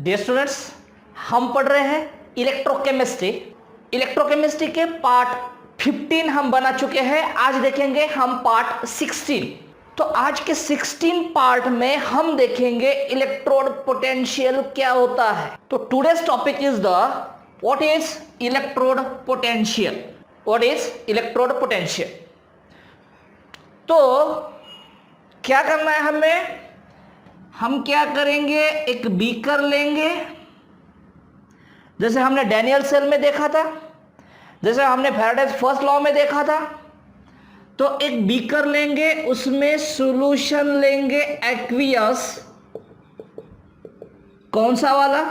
Dear students, हम पढ़ रहे हैं इलेक्ट्रोकेमिस्ट्री। इलेक्ट्रोकेमिस्ट्री के पार्ट 15 हम बना चुके हैं। आज देखेंगे हम पार्ट 16। तो आज के 16 पार्ट में हम देखेंगे इलेक्ट्रोड पोटेंशियल क्या होता है। तो today's topic is the what is electrode potential. What is electrode potential. तो क्या करना है हमें, हम क्या करेंगे, एक बीकर लेंगे, जैसे हमने डैनियल सेल में देखा था, जैसे हमने फैराडेज फर्स्ट लॉ में देखा था। तो एक बीकर लेंगे, उसमें सॉल्यूशन लेंगे एक्वियस। कौन सा वाला?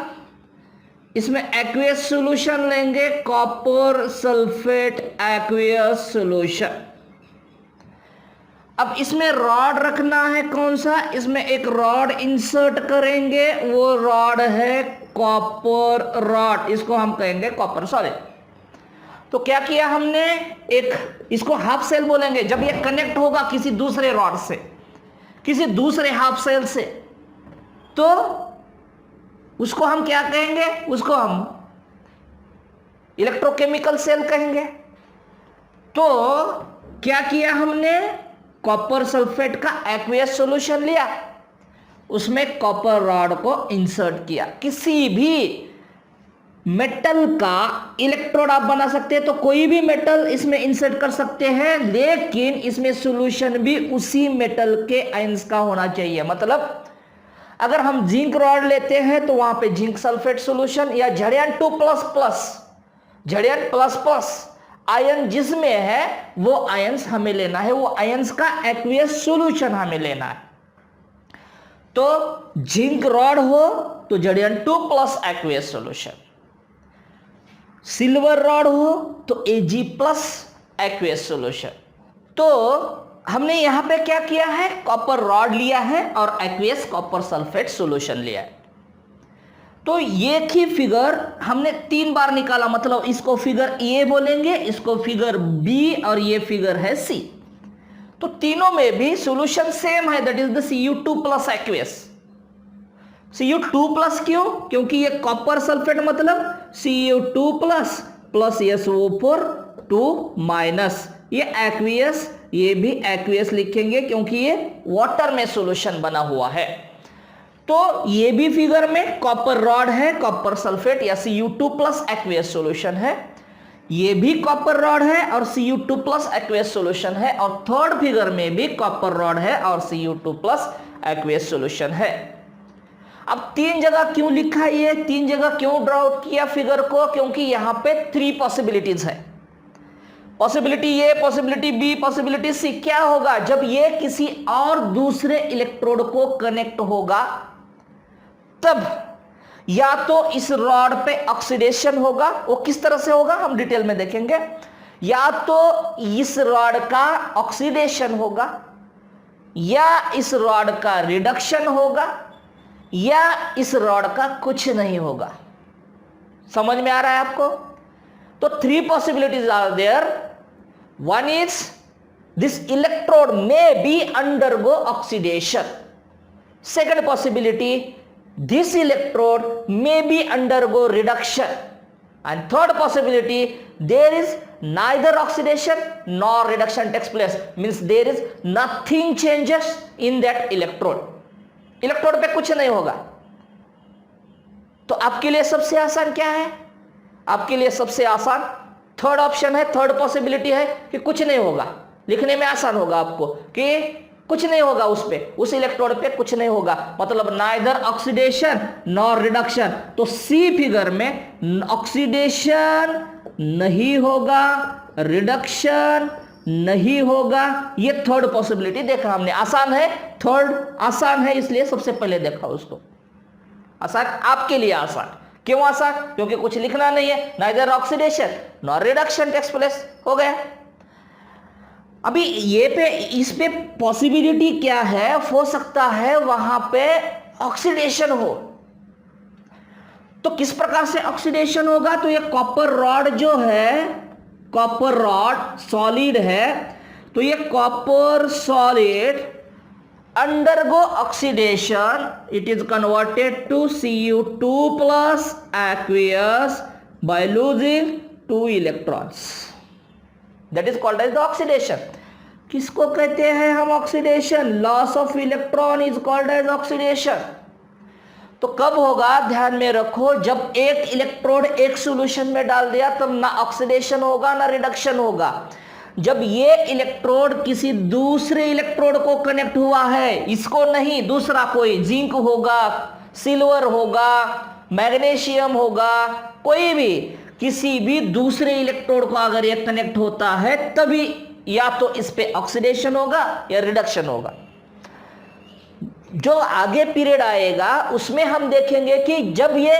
इसमें एक्वियस सॉल्यूशन लेंगे, कॉपर सल्फेट एक्वियस सॉल्यूशन। अब इसमें रॉड रखना है, कौन सा? इसमें एक रॉड इंसर्ट करेंगे, वो रॉड है कॉपर रॉड, इसको हम कहेंगे कॉपर सॉलिड। तो क्या किया हमने, एक इसको हाफ सेल बोलेंगे जब ये कनेक्ट होगा किसी दूसरे रॉड से, किसी दूसरे हाफ सेल से, तो उसको हम क्या कहेंगे, उसको हम इलेक्ट्रोकेमिकल सेल कहेंगे। तो क्या किया हमने, कॉपर सल्फेट का एक्वियस सॉल्यूशन लिया, उसमें कॉपर रॉड को इंसर्ट किया। किसी भी मेटल का इलेक्ट्रोड आप बना सकते हैं, तो कोई भी मेटल इसमें इंसर्ट कर सकते हैं, लेकिन इसमें सॉल्यूशन भी उसी मेटल के आयंस का होना चाहिए। मतलब अगर हम जिंक रॉड लेते हैं तो वहां पे जिंक सल्फेट सॉल्यूशन, या झड़ियन 2++, झड़ियन प्लस आयन जिसमें है वो आयंस हमें लेना है, वो आयंस का एक्वियस सॉल्यूशन हमें लेना है। तो जिंक रॉड हो तो झड़ियन 2+ एक्वियस सॉल्यूशन, सिल्वर रॉड हो तो Ag+ एक्वियस सॉल्यूशन। तो हमने यहां पे क्या किया है, कॉपर रॉड लिया है और एक्वियस कॉपर सल्फेट सॉल्यूशन लिया है। तो ये की फिगर हमने 3 बार निकाला, मतलब इसको फिगर ए बोलेंगे, इसको फिगर बी, और ये फिगर है सी। तो तीनों में भी सॉल्यूशन सेम है, that is the Cu2+ aqueous. Cu2+ क्यों? क्योंकि ये कॉपर सल्फेट मतलब Cu2+ प्लस SO4 2-, ये एक्वियस, ये भी एक्वियस लिखेंगे क्योंकि ये वाटर में सॉल्यूशन बना हुआ है। तो ये भी फिगर में कॉपर रॉड है, कॉपर सल्फेट या Cu2+ एक्वियस सॉल्यूशन है, ये भी कॉपर रॉड है और Cu2+ एक्वियस सॉल्यूशन है, और थर्ड फिगर में भी कॉपर रॉड है और Cu2+ एक्वियस सॉल्यूशन है। अब 3 जगह क्यों लिखा है, ये 3 जगह क्यों ड्रॉ आउट किया फिगर को? क्योंकि यहां पे 3 पॉसिबिलिटीज है, पॉसिबिलिटी ए, पॉसिबिलिटी बी, पॉसिबिलिटी सी। क्या होगा जब ये किसी और दूसरे इलेक्ट्रोड को कनेक्ट होगा, तब या तो इस रॉड पे ऑक्सीडेशन होगा, वो किस तरह से होगा हम डिटेल में देखेंगे, या तो इस रॉड का ऑक्सीडेशन होगा, या इस रॉड का रिडक्शन होगा, या इस रॉड का कुछ नहीं होगा। समझ में आ रहा है आपको? तो 3 possibilities are there. One is this electrode may be undergo oxidation. Second possibility, this electrode may be undergo reduction, and third possibility, there is neither oxidation nor reduction takes place, means there is nothing changes in that electrode, electrode पे कुछ नहीं होगा। तो आपके लिए सबसे आसान क्या है? आपके लिए सबसे आसान थर्ड ऑप्शन है, थर्ड पॉसिबिलिटी है कि कुछ नहीं होगा। लिखने में आसान होगा आपको कि कुछ नहीं होगा, उस पे, उस इलेक्ट्रोड पे कुछ नहीं होगा, मतलब नाइदर ऑक्सीडेशन नॉर रिडक्शन। तो सी फिगर में ऑक्सीडेशन नहीं होगा, रिडक्शन नहीं होगा, ये थर्ड पॉसिबिलिटी देखा हमने। आसान है, थर्ड आसान है, इसलिए सबसे पहले देखा उसको। आसान आपके लिए आसान क्यों? आसान क्योंकि कुछ लिखना नहीं है, neither oxidation nor reduction takes place, हो गया। अभी ये पे, इस पे पॉसिबिलिटी क्या है, हो सकता है वहां पे ऑक्सीडेशन हो। तो किस प्रकार से ऑक्सीडेशन होगा? तो ये कॉपर रॉड जो है, कॉपर रॉड सॉलिड है, तो ये copper solid undergo oxidation, it is converted to Cu2 plus aqueous by losing 2 electrons. That is called as the oxidation. किसको कहते हैं हम oxidation? Loss of electron is called as oxidation. तो कब होगा, ध्यान में रखो, जब एक इलेक्ट्रोड एक सॉल्यूशन में डाल दिया तब ना ऑक्सीडेशन होगा ना रिडक्शन होगा. जब ये इलेक्ट्रोड किसी दूसरे इलेक्ट्रोड को कनेक्ट हुआ है, इसको नहीं, दूसरा कोई, जिंक होगा, सिल्वर होगा, मैग्नीशियम होगा, कोई भी किसी भी दूसरे इलेक्ट्रोड को अगर ये कनेक्ट होता है तभी या तो इस पे ऑक्सीडेशन होगा या रिडक्शन होगा. जो आगे पीरियड आएगा उसमें हम देखेंगे कि जब ये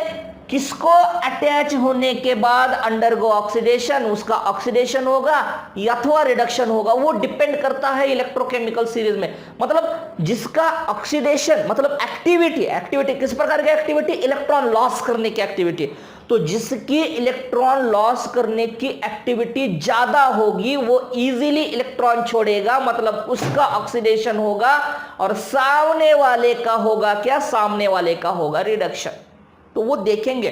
किसको अटैच होने के बाद अंडरगो ऑक्सीडेशन, उसका ऑक्सीडेशन होगा या अथवा रिडक्शन होगा, वो डिपेंड करता है इलेक्ट्रोकेमिकल सीरीज में. मतलब जिसका ऑक्सीडेशन मतलब एक्टिविटी किस प्रकार की एक्टिविटी? इलेक्ट्रॉन लॉस करने की एक्टिविटी. तो जिसकी इलेक्ट्रॉन लॉस करने की एक्टिविटी ज्यादा होगी वो इजीली इलेक्ट्रॉन छोड़ेगा, मतलब उसका ऑक्सीडेशन होगा, और सामने वाले का होगा क्या? सामने वाले का होगा रिडक्शन. तो वो देखेंगे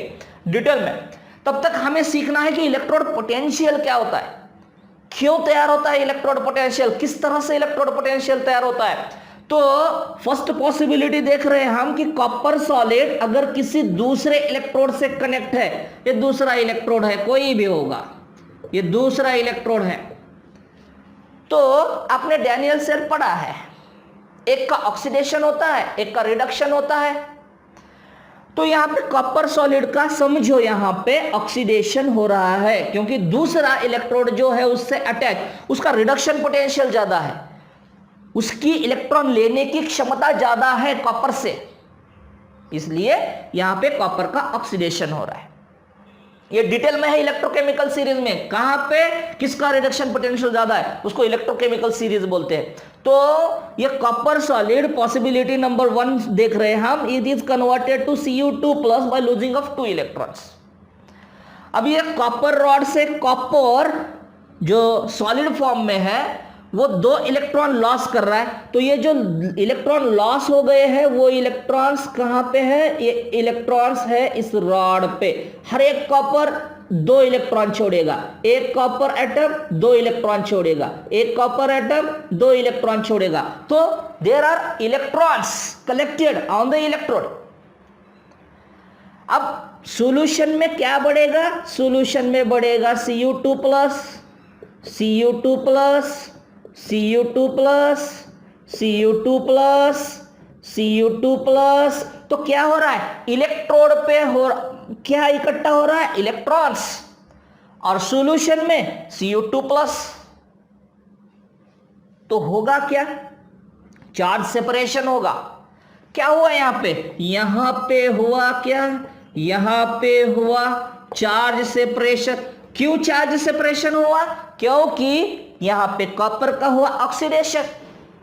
डिटेल में. तब तक हमें सीखना है कि इलेक्ट्रोड पोटेंशियल क्या होता है, क्यों तैयार होता है इलेक्ट्रोड पोटेंशियल, किस तरह से इलेक्ट्रोड पोटेंशियल तैयार होता है. तो फर्स्ट पॉसिबिलिटी देख रहे हैं हम कि कॉपर सॉलिड अगर किसी दूसरे इलेक्ट्रोड से कनेक्ट है, ये दूसरा इलेक्ट्रोड है, कोई भी होगा, ये दूसरा इलेक्ट्रोड है, तो आपने डैनियल सेल पढ़ा है, एक का ऑक्सीडेशन होता है, एक का रिडक्शन होता है. तो यहां पे कॉपर सॉलिड का समझो यहां पे ऑक्सीडेशन हो रहा है क्योंकि दूसरा इलेक्ट्रोड जो है उससे अटैच, उसका रिडक्शन पोटेंशियल ज्यादा है, उसकी इलेक्ट्रॉन लेने की क्षमता ज्यादा है कॉपर से, इसलिए यहां पे कॉपर का ऑक्सीडेशन हो रहा है. ये डिटेल में है इलेक्ट्रोकेमिकल सीरीज में, कहां पे किसका रिडक्शन पोटेंशियल ज्यादा है उसको इलेक्ट्रोकेमिकल सीरीज बोलते हैं. तो ये कॉपर सॉलिड पॉसिबिलिटी नंबर 1 देख रहे हैं हम, it is converted to Cu2 plus by losing of 2 electrons. अब ये कॉपर रॉड से कॉपर जो सॉलिड फॉर्म में है वो 2 इलेक्ट्रॉन लॉस कर रहा है. तो ये जो इलेक्ट्रॉन लॉस हो गए हैं वो इलेक्ट्रॉन्स कहां पे है? ये इलेक्ट्रॉन्स है इस रॉड पे. हर एक कॉपर 2 इलेक्ट्रॉन छोड़ेगा, एक कॉपर एटम 2 इलेक्ट्रॉन छोड़ेगा, एक कॉपर एटम 2 इलेक्ट्रॉन छोड़ेगा. तो there are electrons collected on the electrode. अब सॉल्यूशन में क्या बढ़ेगा? सॉल्यूशन में बढ़ेगा Cu2 plus, Cu2 plus, Cu2 plus, Cu2 plus, Cu2 plus. तो क्या हो रहा है? इलेक्ट्रोड पे क्या इकट्ठा हो रहा है? इलेक्ट्रॉन्स. और सॉल्यूशन में Cu2 प्लस. तो होगा क्या? चार्ज सेपरेशन होगा. क्या हुआ यहां पे हुआ क्या? यहां पे हुआ चार्ज सेपरेशन. क्यों चार्ज सेपरेशन हुआ? क्योंकि यहां पे कॉपर का हुआ ऑक्सीडेशन.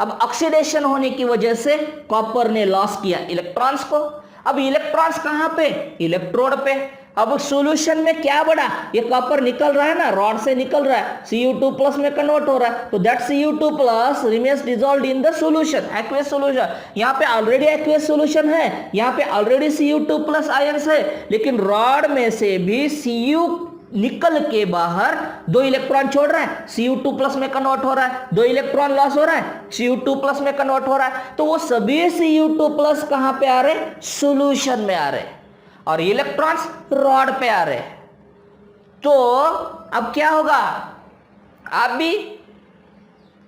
अब ऑक्सीडेशन होने की वजह से कॉपर ने लॉस किया इलेक्ट्रॉन्स को. अब इलेक्ट्रॉन्स कहां पे? इलेक्ट्रोड पे. अब सॉल्यूशन में क्या बढ़ा? ये कॉपर निकल रहा है ना, रॉड से निकल रहा है, Cu2 प्लस में कन्वर्ट हो रहा है. तो that Cu2 plus remains dissolved in the solution, aqueous solution. यहां पे ऑलरेडी एक्वियस सॉल्यूशन है, यहां पे ऑलरेडी Cu2 प्लस आयंस है, लेकिन रॉड में से भी Cu निकल के बाहर 2 इलेक्ट्रॉन छोड़ रहा है, Cu2 प्लस में कन्वर्ट हो रहा है, 2 इलेक्ट्रॉन लॉस हो रहा है, Cu2 प्लस में कन्वर्ट हो रहा है. तो वो सभी Cu2 प्लस कहां पे आ रहे? सॉल्यूशन में आ रहे, और इलेक्ट्रॉन्स रॉड पे आ रहे. तो अब क्या होगा? आप भी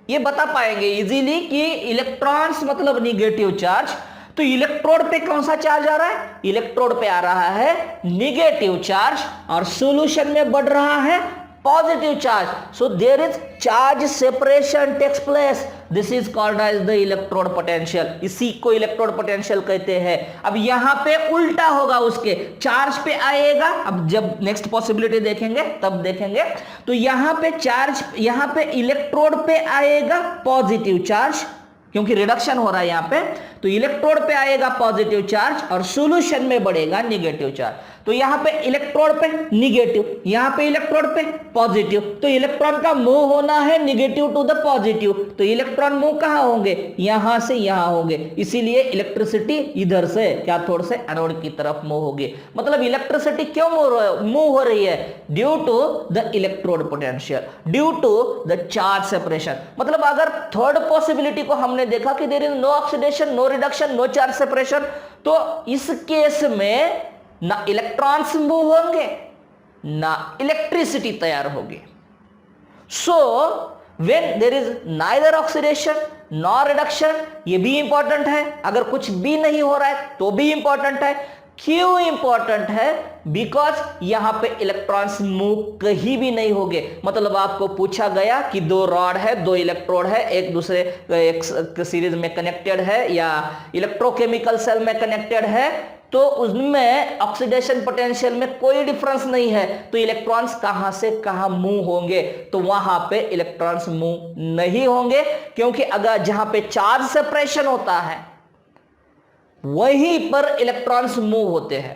ये बता पाएंगे इजीली कि इलेक्ट्रॉन्स मतलब निगेटिव चार्ज. तो इलेक्ट्रोड पे कौन सा चार्ज आ रहा है? इलेक्ट्रोड पे आ रहा है निगेटिव चार्ज, और सॉल्यूशन में बढ़ रहा है positive charge. So there is charge separation takes place. This is called as the electrode potential. इसी को इलेक्ट्रोड पोटेंशियल कहते हैं. अब यहां पे उल्टा होगा, उसके चार्ज पे आएगा. अब जब नेक्स्ट पॉसिबिलिटी देखेंगे तब देखेंगे. तो यहां पे चार्ज, यहां पे इलेक्ट्रोड पे आएगा पॉजिटिव चार्ज क्योंकि रिडक्शन हो रहा है यहां पे. तो इलेक्ट्रोड पे आएगा पॉजिटिव चार्ज और सॉल्यूशन में बढ़ेगा नेगेटिव चार्ज. तो यहां पे इलेक्ट्रोड पे निगेटिव, यहां पे इलेक्ट्रोड पे पॉजिटिव, तो इलेक्ट्रॉन का मूव होना है निगेटिव टू द पॉजिटिव, तो इलेक्ट्रॉन मूव कहां होंगे, यहां से यहां होंगे, इसीलिए इलेक्ट्रिसिटी इधर से कैथोड से एनोड की तरफ मूव होगी। मतलब इलेक्ट्रिसिटी क्यों मूव हो रही है, due to the electrode potential, due to the charge separation. मतलब अगर थर्ड पॉसिबिलिटी को हमने देखा कि there is no oxidation, no reduction, no charge separation, तो इस केस में ना इलेक्ट्रॉन्स मूव होंगे ना इलेक्ट्रिसिटी तैयार होगी। So when there is neither oxidation nor reduction, ये भी इंपॉर्टेंट है, अगर कुछ भी नहीं हो रहा है तो भी इंपॉर्टेंट है। क्यों इंपॉर्टेंट है, बिकॉज यहां पे इलेक्ट्रॉन्स मूव कहीं भी नहीं होंगे। मतलब आपको पूछा गया कि दो रॉड है, दो इलेक्ट्रोड है, एक दूसरे एक सीरीज में कनेक्टेड है या इलेक्ट्रोकेमिकल सेल में कनेक्टेड है, तो उसमें ऑक्सीडेशन पोटेंशियल में कोई डिफरेंस नहीं है, तो इलेक्ट्रॉन्स कहां से कहां मूव होंगे, तो वहां पे इलेक्ट्रॉन्स मूव नहीं होंगे, क्योंकि अगर जहां पे चार्ज सेपरेशन होता है वहीं पर इलेक्ट्रॉन्स मूव होते हैं।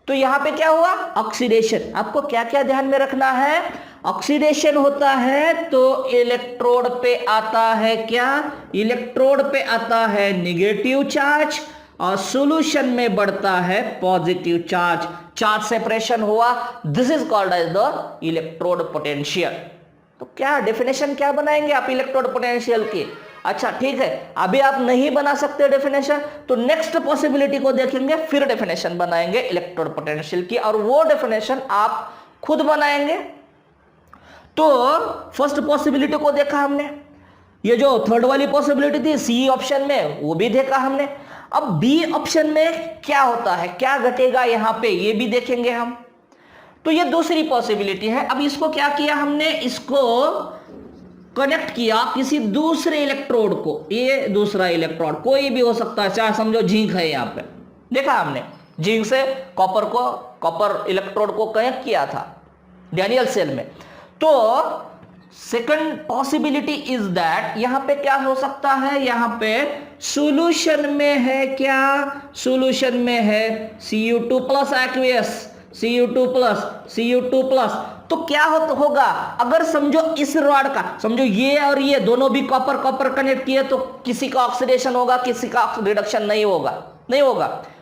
तो यहां पे क्या हुआ, ऑक्सीडेशन। आपको क्या क्या ध्यान में रखना है, ऑक्सीडेशन होता है तो इलेक्ट्रोड पे आता है क्या, इलेक्ट्रोड पे आता है नेगेटिव चार्ज और सॉल्यूशन में बढ़ता है पॉजिटिव चार्ज। चार्ज सेपरेशन हुआ, this is called as the electrode potential. तो क्या डेफिनेशन क्या बनाएंगे आप इलेक्ट्रोड पोटेंशियल की, अच्छा ठीक है, अभी आप नहीं बना सकते डेफिनेशन, तो नेक्स्ट पॉसिबिलिटी को देखेंगे फिर डेफिनेशन बनाएंगे इलेक्ट्रोड पोटेंशियल की, और वो डेफिनेशन आप खुद बनाएंगे। तो फर्स्ट पॉसिबिलिटी को देखा हमने, ये जो थर्ड वाली पॉसिबिलिटी थी सी ऑप्शन में, वो भी देखा हमने। अब बी ऑप्शन में क्या होता है, क्या घटेगा यहां पे, ये भी देखेंगे हम। तो ये दूसरी पॉसिबिलिटी है। अब इसको क्या किया हमने, इसको कनेक्ट किया किसी दूसरे इलेक्ट्रोड को, ये दूसरा इलेक्ट्रोड कोई भी हो सकता है, चाहे समझो जिंक है, यहां पे देखा हमने जिंक से कॉपर इलेक्ट्रोड को कनेक्ट किया था डैनियल सेल में। तो सेकंड पॉसिबिलिटी इज दैट यहां पे क्या हो सकता है, यहां पे सॉल्यूशन में है क्या, सॉल्यूशन में है Cu2 plus aqueous, Cu2 plus, तो क्या होगा, अगर समझो इस रॉड का, समझो ये और ये दोनों भी कॉपर कनेक्ट किए, तो किसी का ऑक्सीडेशन होगा, किसी का रिडक्शन नहीं होगा,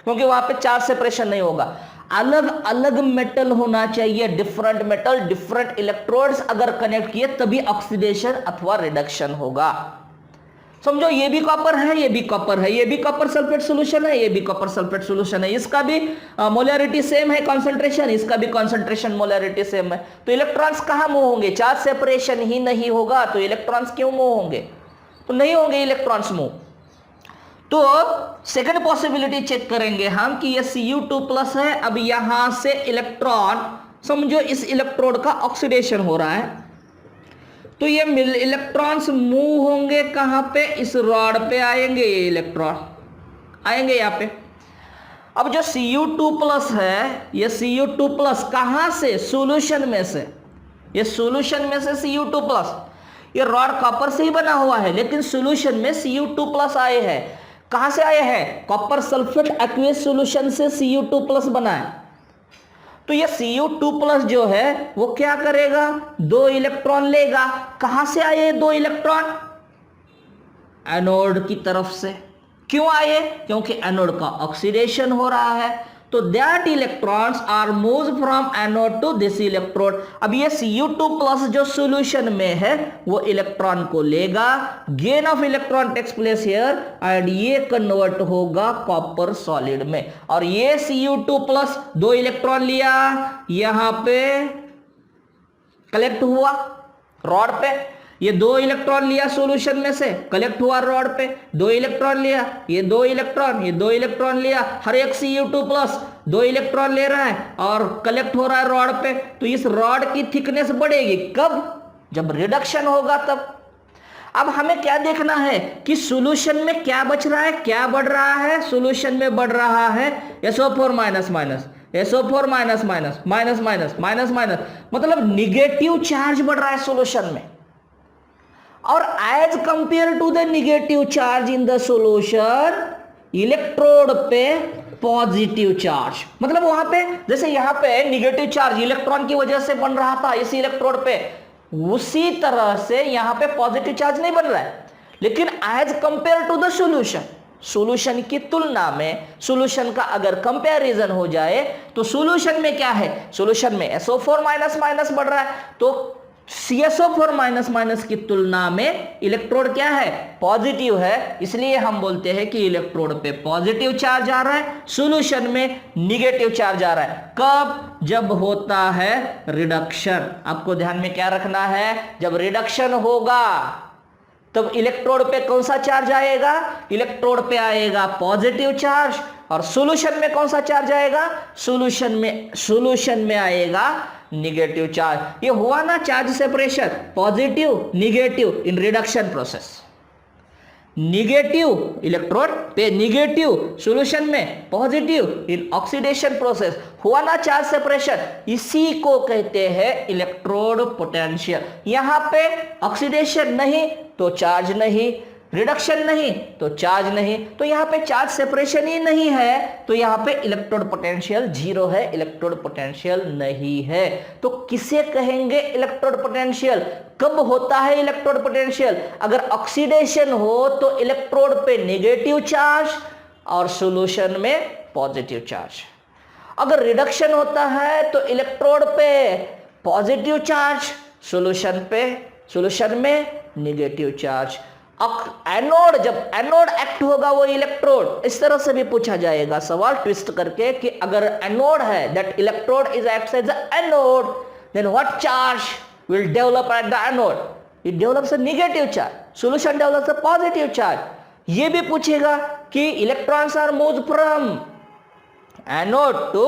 क्योंकि वहां पे चार्ज सेपरेशन नहीं होगा। अलग अलग मेटल होना चाहिए, डिफरेंट मेटल, डिफरेंट इलेक्ट्रोड्स अगर कनेक्ट किए तभी ऑक्सीडेशन अथवा रिडक्शन होगा। समझो ये भी कॉपर है, ये भी कॉपर है, ये भी कॉपर सल्फेट सॉल्यूशन है, ये भी कॉपर सल्फेट सॉल्यूशन है, इसका भी मोलैरिटी सेम है कंसंट्रेशन, इसका भी कंसंट्रेशन मोलैरिटी सेम है, तो इलेक्ट्रॉन्स कहां मूव होंगे, चार्ज सेपरेशन ही नहीं होगा, तो इलेक्ट्रॉन्स क्यों मूव होंगे, तो नहीं होंगे इलेक्ट्रॉन्स मूव। तो सेकंड पॉसिबिलिटी चेक करेंगे हम कि ये Cu2 प्लस है, अब यहां से इलेक्ट्रॉन, समझो इस इलेक्ट्रोड का ऑक्सीडेशन हो रहा है, तो ये इलेक्ट्रॉन्स मूव होंगे कहां पे, इस रॉड पे आएंगे, ये इलेक्ट्रॉन आएंगे यहां पे। अब जो Cu2 प्लस है, ये Cu2 प्लस कहां से, सॉल्यूशन में से, ये सॉल्यूशन में से Cu2 प्लस, ये रॉड कॉपर से ही बना हुआ है, लेकिन सॉल्यूशन में Cu2 प्लस आए हैं, कहां से आए हैं, कॉपर सल्फेट एक्वियस सॉल्यूशन से Cu2 प्लस बना है। तो ये Cu2 प्लस जो है वो क्या करेगा, दो इलेक्ट्रॉन लेगा, कहां से आए दो इलेक्ट्रॉन, एनोड की तरफ से। क्यों आए, क्योंकि एनोड का ऑक्सीडेशन हो रहा है, तो that electrons are moved from anode to this electrode. अब ये Cu2 प्लस जो सॉल्यूशन में है वो इलेक्ट्रॉन को लेगा, gain of electron takes place here, and ये कन्वर्ट होगा कॉपर सॉलिड में। और ये Cu2 प्लस दो इलेक्ट्रॉन लिया, यहां पे कलेक्ट हुआ रॉड पे, ये दो इलेक्ट्रॉन लिया सॉल्यूशन में से, कलेक्ट हुआ रॉड पे, दो इलेक्ट्रॉन लिया, ये दो इलेक्ट्रॉन लिया, हर एक Cu2 प्लस दो इलेक्ट्रॉन ले रहा है और कलेक्ट हो रहा है रॉड पे, तो इस रॉड की थिकनेस बढ़ेगी, कब, जब रिडक्शन होगा तब। अब हमें क्या देखना है कि सॉल्यूशन में क्या बच रहा है, क्या बढ़ रहा है, सॉल्यूशन में बढ़ रहा है SO4 minus minus, SO4 minus minus minus minus minus minus, मतलब निगेटिव चार्ज बढ़ रहा है सॉल्यूशन में। और as compare to the negative charge in the solution, electrode पे पॉजिटिव चार्ज। मतलब वहां पे जैसे यहां पे निगेटिव चार्ज इलेक्ट्रॉन की वजह से बन रहा था इस इलेक्ट्रोड पे, उसी तरह से यहां पे पॉजिटिव चार्ज नहीं बन रहा है, लेकिन as compare to the solution, solution की तुलना में, सॉल्यूशन का अगर कंपैरिजन हो जाए तो सॉल्यूशन में क्या है, सॉल्यूशन में SO4 माइनस माइनस बढ़ रहा है, तो CSO4 माइनस माइनस की तुलना में इलेक्ट्रोड क्या है, पॉजिटिव है, इसलिए हम बोलते हैं कि इलेक्ट्रोड पे पॉजिटिव चार्ज आ रहा है, सॉल्यूशन में निगेटिव चार्ज आ रहा है। कब, जब होता है रिडक्शन। आपको ध्यान में क्या रखना है, जब रिडक्शन होगा तब इलेक्ट्रोड पे कौन सा चार्ज आएगा, इलेक्ट्रोड पे आएगा पॉजिटिव चार्ज, और सॉल्यूशन में कौन सा चार्ज आएगा, सॉल्यूशन में आएगा निगेटिव चार्ज। ये हुआ ना charge separation, positive negative in reduction process, negative electrode पे निगेटिव, सॉल्यूशन में पॉजिटिव इन ऑक्सीडेशन प्रोसेस, हुआ ना चार्ज सेपरेशन, इसी को कहते हैं इलेक्ट्रोड पोटेंशियल। यहां पे ऑक्सीडेशन नहीं तो चार्ज नहीं, रिडक्शन नहीं तो चार्ज नहीं, तो यहां पे चार्ज सेपरेशन ही नहीं है, तो यहां पे इलेक्ट्रोड पोटेंशियल जीरो है, इलेक्ट्रोड पोटेंशियल नहीं है। तो किसे कहेंगे इलेक्ट्रोड पोटेंशियल, कब होता है इलेक्ट्रोड पोटेंशियल, अगर ऑक्सीडेशन हो तो इलेक्ट्रोड पे नेगेटिव चार्ज और सॉल्यूशन में पॉजिटिव चार्ज, अगर रिडक्शन होता है तो इलेक्ट्रोड पे पॉजिटिव चार्ज, सॉल्यूशन में नेगेटिव चार्ज। एनोड, जब एनोड एक्ट होगा वो इलेक्ट्रोड, इस तरह से भी पूछा जाएगा सवाल ट्विस्ट करके कि अगर एनोड है, that electrode is act as a anode, then what charge will develop at the anode, it develops a negative charge, solution develops a positive charge. ये भी पूछेगा कि electrons are moved from anode to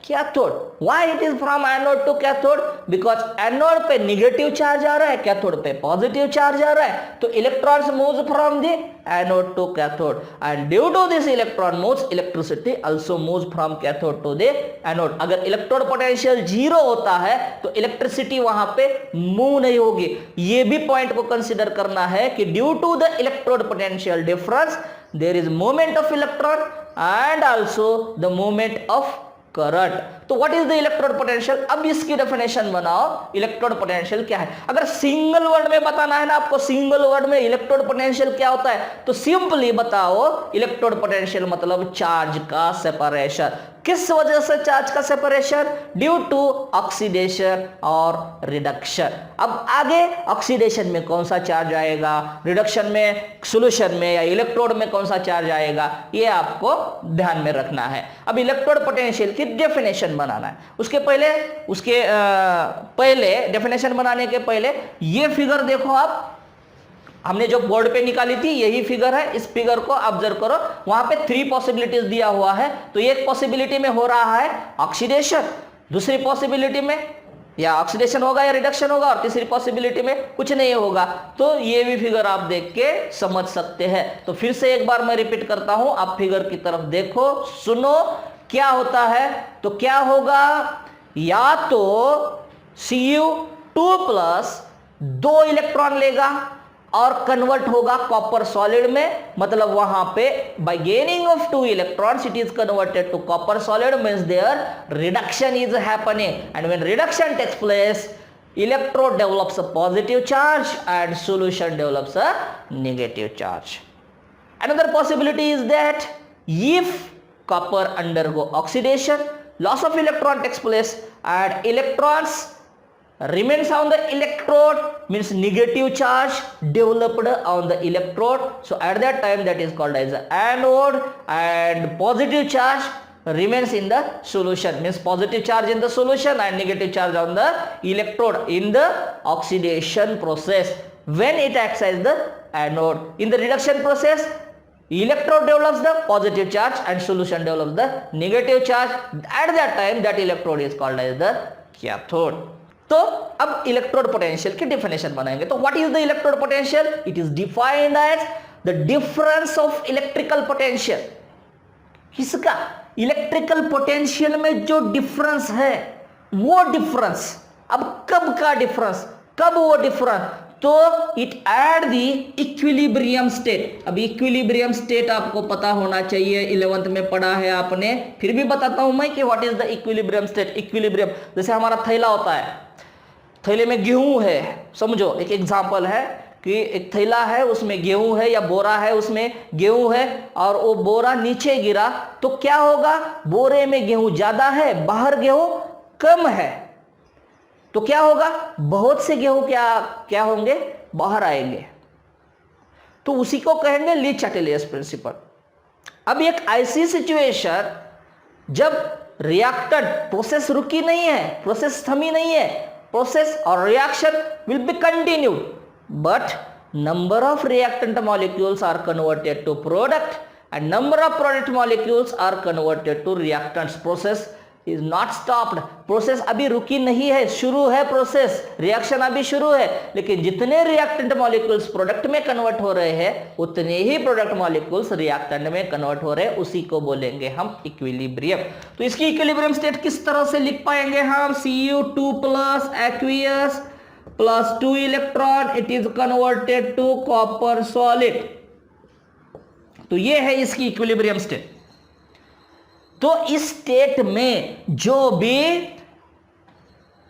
cathode, why it is from anode to cathode, because anode पे negative charge आ रहा है, cathode पे positive charge आ रहा है, तो electrons moves from the anode to cathode, and due to this electron moves, electricity also moves from cathode to the anode. अगर इलेक्ट्रोड पोटेंशियल जीरो होता है तो इलेक्ट्रिसिटी वहां पे मूव नहीं होगी। ये भी पॉइंट को कंसीडर करना है कि due to the electrode potential difference there is movement of electron and also the movement of current. तो what is the electrode potential, अब इसकी डेफिनेशन बनाओ, इलेक्ट्रोड पोटेंशियल क्या है। अगर सिंगल वर्ड में बताना है ना आपको, सिंगल वर्ड में इलेक्ट्रोड पोटेंशियल क्या होता है, तो सिंपली बताओ इलेक्ट्रोड पोटेंशियल मतलब चार्ज का सेपरेशन। किस वजह से चार्ज का सेपरेशन, ड्यू टू ऑक्सीडेशन और रिडक्शन। अब आगे ऑक्सीडेशन में कौन सा चार्ज आएगा, रिडक्शन में, सॉल्यूशन में या इलेक्ट्रोड में कौन सा चार्ज आएगा, ये आपको ध्यान में रखना है। अब इलेक्ट्रोड पोटेंशियल की डेफिनेशन बनाना है, उसके पहले डेफिनेशन बनाने के पहले ये फिगर देखो आप, हमने जो बोर्ड पे निकाली थी यही फिगर है, इस फिगर को ऑब्जर्व करो, वहां पे 3 पॉसिबिलिटीज दिया हुआ है। तो एक पॉसिबिलिटी में हो रहा है ऑक्सीडेशन, दूसरी पॉसिबिलिटी में या ऑक्सीडेशन होगा या रिडक्शन होगा, और तीसरी पॉसिबिलिटी में कुछ नहीं होगा। तो ये भी फिगर आप देख के समझ सकते हैं। तो फिर से एक बार मैं रिपीट करता हूं, आप फिगर की तरफ देखो, सुनो क्या होता है। तो क्या होगा, या तो Cu2+ 2 इलेक्ट्रॉन लेगा और कन्वर्ट होगा कॉपर सॉलिड में, मतलब वहां पे by gaining of 2 electrons it is converted to copper solid, means there reduction is happening, and when reduction takes place electrode develops a positive charge and solution develops a negative charge. Another possibility is that if copper undergo oxidation, loss of electron takes place and electrons remains on the electrode, means negative charge developed on the electrode. So at that time that is called as anode, and positive charge remains in the solution, means positive charge in the solution and negative charge on the electrode in the oxidation process when it acts as the anode. In the reduction process, electrode develops the positive charge and solution develops the negative charge. At that time that electrode is called as the cathode. तो अब electrode potential की definition बनाएंगे। तो what is the electrode potential, it is defined as the difference of electrical potential. किसका, electrical potential में जो difference है वो डिफरेंस, अब कब का डिफरेंस, कब वो डिफरेंस, तो it add the equilibrium state. अब इक्विलिब्रियम स्टेट आपको पता होना चाहिए, 11th में पढ़ा है आपने, फिर भी बताता हूं मैं कि what is the equilibrium state. Equilibrium जैसे हमारा थैला होता है, थैले में गेहूं है, समझो एक एग्जांपल है कि एक थैला है उसमें गेहूं है या बोरा है उसमें गेहूं है और वो बोरा नीचे गिरा तो क्या होगा, बोरे में गेहूं ज्यादा है, बाहर गेहूं कम है, तो क्या होगा, बहुत से गेहूं क्या होंगे, बाहर आएंगे। तो उसी को कहेंगे ली चाटेलियस प्रिंसिपल। अब एक ऐसी सिचुएशन जब रिएक्टेंट, प्रोसेस रुकी नहीं है, प्रोसेस थमी नहीं है, प्रोसेस और reaction will be continued, but number of reactant molecules are converted to product and number of product molecules are converted to reactants. Process is not stopped. Process अभी रुकी नहीं है, शुरू है प्रोसेस, रिएक्शन अभी शुरू है, लेकिन जितने रिएक्टेंट मॉलिक्यूल्स प्रोडक्ट में कन्वर्ट हो रहे हैं उतने ही प्रोडक्ट मॉलिक्यूल्स रिएक्टेंट में कन्वर्ट हो रहे हैं, उसी को बोलेंगे हम इक्विलिब्रियम। तो इसकी इक्विलिब्रियम स्टेट किस तरह से लिख पाएंगे हम, Cu2 plus aqueous plus 2 electron, it is converted to copper solid। तो ये है इसकी इक्विलिब्रियम स्टेट। तो इस स्टेट में जो भी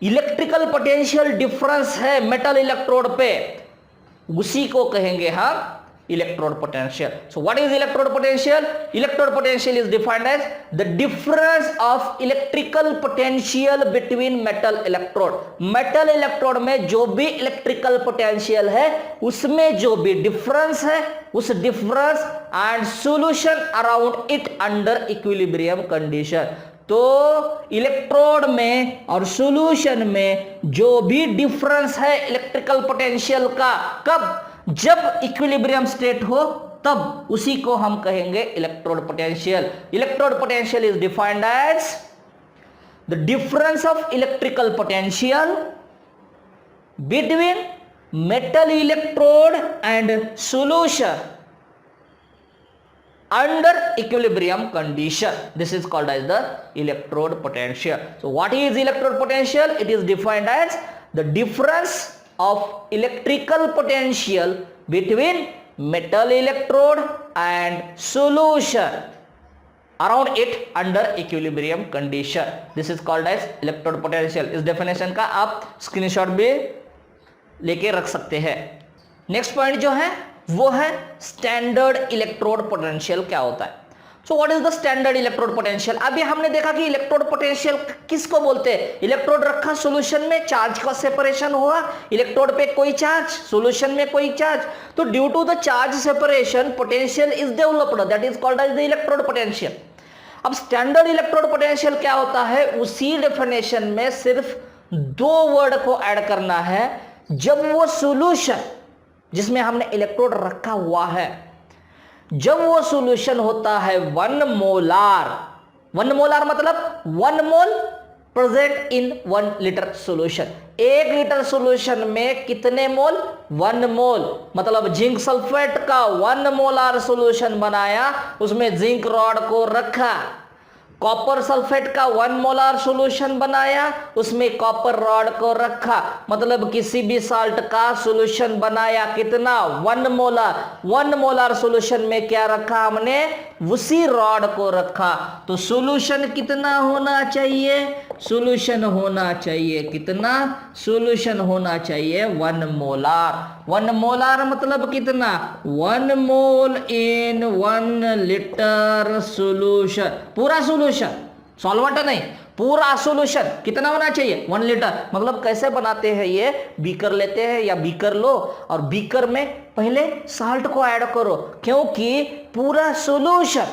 इलेक्ट्रिकल पोटेंशियल डिफरेंस है मेटल इलेक्ट्रोड पे, उसी को कहेंगे हम electrode potential। So what is electrode potential? Electrode potential is defined as the difference of electrical potential between metal electrode। metal electrode में जो भी electrical potential है उसमें जो भी difference है, उस difference and solution around it under equilibrium condition। तो इलेक्ट्रोड में और सॉल्यूशन में जो भी डिफरेंस है इलेक्ट्रिकल पोटेंशियल का, कब, जब इक्विलिब्रियम स्टेट हो तब, उसी को हम कहेंगे electrode potential. Electrode potential is defined as the difference of electrical potential between metal electrode and solution under equilibrium condition. This is called as the electrode potential। So what is electrode potential? It is defined as the difference of electrical potential between metal electrode and solution around it under equilibrium condition। This is called as electrode potential। इस definition का आप screenshot भी लेके रख सकते हैं। Next point जो है वो है स्टैंडर्ड इलेक्ट्रोड पोटेंशियल क्या होता है। So what is the standard electrode potential. अभी हमने देखा कि इलेक्ट्रोड पोटेंशियल किसको बोलते हैं, इलेक्ट्रोड रखा सॉल्यूशन में, चार्ज का सेपरेशन हुआ, इलेक्ट्रोड पे कोई चार्ज, सॉल्यूशन में कोई चार्ज, तो due to the charge separation potential is developed, that is called as the electrode potential. अब स्टैंडर्ड इलेक्ट्रोड पोटेंशियल क्या होता है, उसी डेफिनेशन में सिर्फ दो वर्ड को ऐड करना है। जब वो सॉल्यूशन जिसमें हमने इलेक्ट्रोड रखा हुआ है, जब वो सॉल्यूशन होता है 1 मोलार, 1 मोलार मतलब 1 mole present in 1 litre solution. 1 litre solution में कितने मोल, 1 मोल, मतलब जिंक सल्फेट का 1 मोलार सॉल्यूशन बनाया, उसमें जिंक रॉड को रखा, कॉपर सल्फेट का 1 मोलार सॉल्यूशन बनाया, उसमें कॉपर रॉड को रखा, मतलब किसी भी साल्ट का सॉल्यूशन बनाया, कितना, 1 मोलार। 1 मोलार सॉल्यूशन में क्या रखा हमने, उसी रॉड को रखा। तो सॉल्यूशन कितना होना चाहिए, सॉल्यूशन होना चाहिए कितना, सॉल्यूशन होना चाहिए 1 मोलार। 1 मोलार मतलब कितना, 1 मोल इन 1 लीटर सॉल्यूशन, पूरा सॉल्यूशन, सॉल्वेंट नहीं, पूरा सॉल्यूशन कितना होना चाहिए, 1 लीटर। मतलब कैसे बनाते हैं ये, बीकर लेते हैं या बीकर लो और बीकर में पहले साल्ट को ऐड करो, क्योंकि पूरा सॉल्यूशन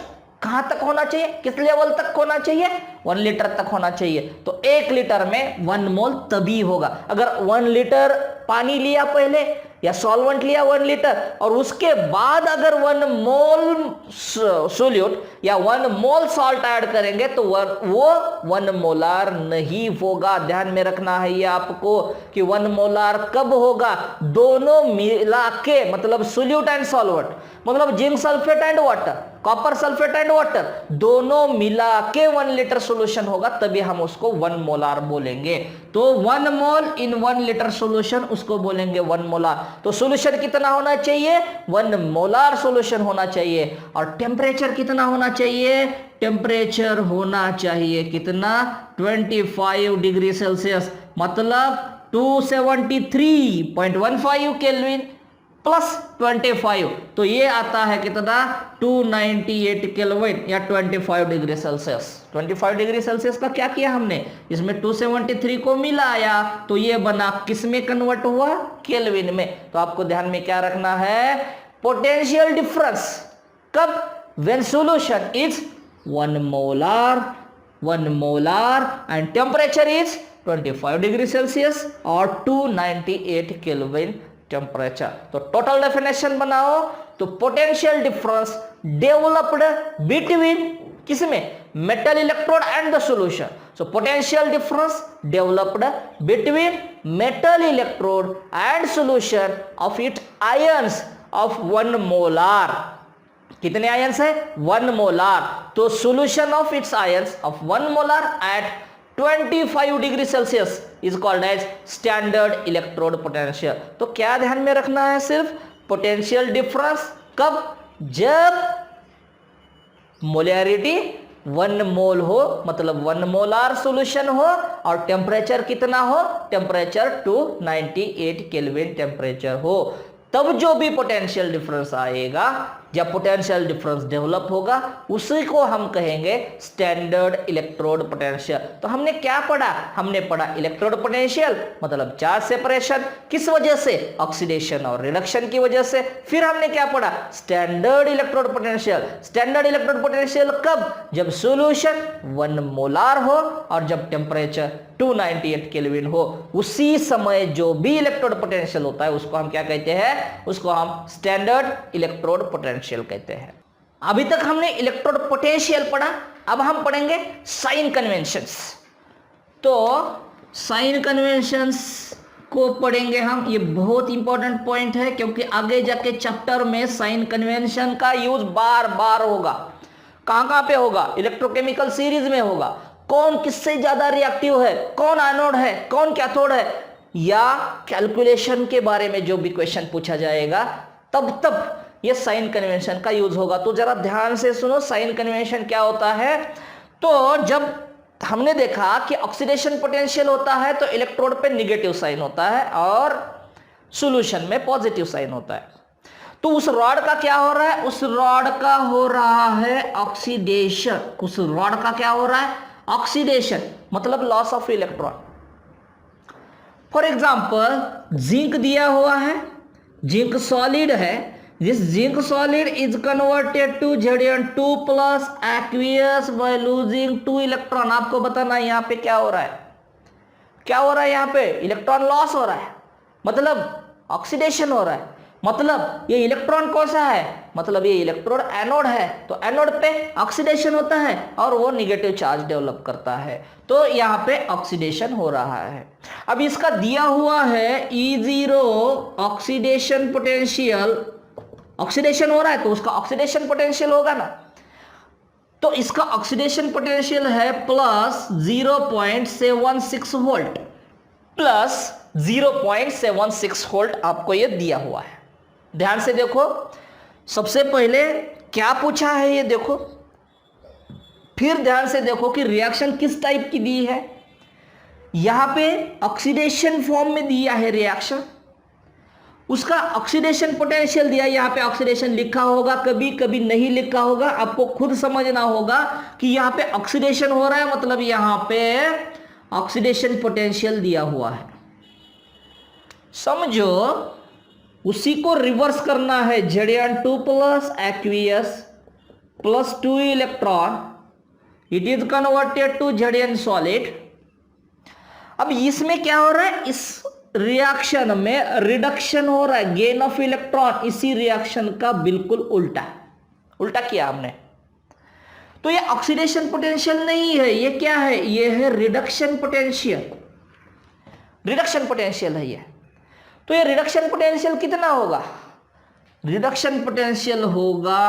कहां तक होना चाहिए, किस लेवल तक होना चाहिए, 1 लीटर तक होना चाहिए। तो 1 लीटर में 1 मोल तभी होगा। अगर 1 लीटर पानी लिया पहले या सॉल्वेंट लिया 1 लीटर और उसके बाद अगर 1 मोल सोल्यूट या 1 मोल सॉल्ट ऐड करेंगे तो वो 1 मोलार नहीं होगा। ध्यान में रखना है ये आपको कि 1 मोलार कब होगा, दोनों मिला के, मतलब सोल्यूट एंड सॉल्वेंट, मतलब zinc sulphate and water, copper sulphate and water दोनों मिला के 1 लीटर सोल्यूशन होगा, तभी हम उसको 1 मोलार बोलेंगे। तो 1 मोल इन 1 लीटर सोल्यूशन, उसको बोलेंगे 1 मोलार। तो सोल्यूशन कितना होना चाहिए? 1 मोलार सोल्यूशन होना चाहिए। और टेम्परेचर कितना होना चाहिए? टेम्परेचर होना चाहिए कितना? 25 डिग्री सेल्सियस, मतलब 273.15 केल्विन प्लस 25, तो ये आता है कितना? 298 केल्विन या 25 डिग्री सेल्सियस। 25 डिग्री सेल्सियस का क्या किया हमने? इसमें 273 को मिलाया, तो ये बना किस में कन्वर्ट हुआ? केल्विन में। तो आपको ध्यान में क्या रखना है? पोटेंशियल डिफरेंस कब? When solution is 1 molar and temperature is 25 degree Celsius और 298 केल्विन टेम्परेचर। तो टोटल डेफिनेशन बनाओ। तो पोटेंशियल डिफरेंस डेवलप्ड बिटवीन किसमें? Metal electrode and the solution. So potential difference developed between metal electrode and solution of it ions of 1 molar. कितने ions है? 1 molar. तो solution of its ions of 1 molar at 25 degree Celsius is called as standard electrode potential. तो क्या ध्यान में रखना है? सिर्फ पोटेंशियल डिफरेंस कब? जब मोलैरिटी 1 मोल हो, मतलब 1 मोलार सॉल्यूशन हो, और टेम्परेचर कितना हो? टेम्परेचर 298 केल्विन टेम्परेचर हो, तब जो भी पोटेंशियल डिफरेंस आएगा, जब पोटेंशियल डिफरेंस डेवलप होगा, उसी को हम कहेंगे स्टैंडर्ड इलेक्ट्रोड पोटेंशियल। तो हमने क्या पढ़ा? हमने पढ़ा इलेक्ट्रोड पोटेंशियल मतलब चार्ज सेपरेशन, किस वजह से? ऑक्सीडेशन और रिडक्शन की वजह से। फिर हमने क्या पढ़ा? Standard electrode potential. Standard electrode potential कब? जब सॉल्यूशन 1 मोलार हो और जब टेम्परेचर 298 केल्विन हो, उसी समय जो भी इलेक्ट्रोड पोटेंशियल होता है उसको हम क्या कहते हैं? उसको हम स्टैंडर्ड इलेक्ट्रोड पोटेंशियल कहते हैं। अभी तक हमने इलेक्ट्रोड पोटेंशियल पढ़ा, अब हम पढ़ेंगे साइन कन्वेंशंस। तो साइन कन्वेंशंस को पढ़ेंगे हम। ये बहुत इंपॉर्टेंट पॉइंट है, क्योंकि आगे जाके चैप्टर में साइन कन्वेंशन का यूज बार बार होगा। कहां पे होगा? इलेक्ट्रोकेमिकल सीरीज में होगा। कौन किससे ज्यादा रिएक्टिव है, कौन एनोड है, कौन कैथोड है, या कैलकुलेशन के बारे में जो भी क्वेश्चन पूछा जाएगा, तब ये साइन कन्वेंशन का यूज होगा। तो जरा ध्यान से सुनो, साइन कन्वेंशन क्या होता है। तो जब हमने देखा कि ऑक्सीडेशन पोटेंशियल होता है तो इलेक्ट्रोड पे नेगेटिव साइन होता है और सॉल्यूशन में पॉजिटिव साइन होता है। तो उस रॉड का क्या हो रहा है? उस रॉड का हो रहा है ऑक्सीडेशन। उस रॉड का क्या हो रहा है? ऑक्सीडेशन, मतलब loss of electron. For example zinc दिया हुआ है, जिंक सॉलिड है। This zinc solid is converted to Zn2 plus aqueous by losing 2 electron. आपको बताना है यहाँ पे क्या हो रहा है? क्या हो रहा है? यहाँ पे इलेक्ट्रॉन लॉस हो रहा है, मतलब ऑक्सीडेशन हो रहा है। मतलब ये इलेक्ट्रॉन कौन सा है? मतलब ये इलेक्ट्रोड एनोड है। तो एनोड पे ऑक्सीडेशन होता है और वो निगेटिव चार्ज डेवलप करता है। तो यहाँ पे ऑक्सीडेशन हो रहा है। अब इसका दिया हुआ है E0 ऑक्सीडेशन पोटेंशियल। ऑक्सीडेशन हो रहा है तो उसका ऑक्सीडेशन पोटेंशियल होगा ना। तो इसका ऑक्सीडेशन पोटेंशियल है प्लस 0.76 वोल्ट, प्लस 0.76 वोल्ट आपको ये दिया हुआ है। ध्यान से देखो, सबसे पहले क्या पूछा है ये देखो, फिर ध्यान से देखो कि रिएक्शन किस टाइप की दी है। यहां पे ऑक्सीडेशन फॉर्म में दिया है रिएक्शन, उसका ऑक्सीडेशन पोटेंशियल दिया। यहां पे ऑक्सीडेशन लिखा होगा, कभी कभी नहीं लिखा होगा, आपको खुद समझना होगा कि यहां पे ऑक्सीडेशन हो रहा है, मतलब यहां पे ऑक्सीडेशन पोटेंशियल दिया हुआ है। समझो, उसी को रिवर्स करना है। Zn2 plus aqueous plus 2 electron, it is converted to Zn solid. अब इसमें क्या हो रहा है? इस रिएक्शन में रिडक्शन हो रहा है, गेन ऑफ इलेक्ट्रॉन। इसी रिएक्शन का बिल्कुल उल्टा, उल्टा किया हमने। तो ये ऑक्सीडेशन पोटेंशियल नहीं है, ये क्या है? ये है रिडक्शन पोटेंशियल। रिडक्शन पोटेंशियल है ये। तो ये रिडक्शन पोटेंशियल कितना होगा? रिडक्शन पोटेंशियल होगा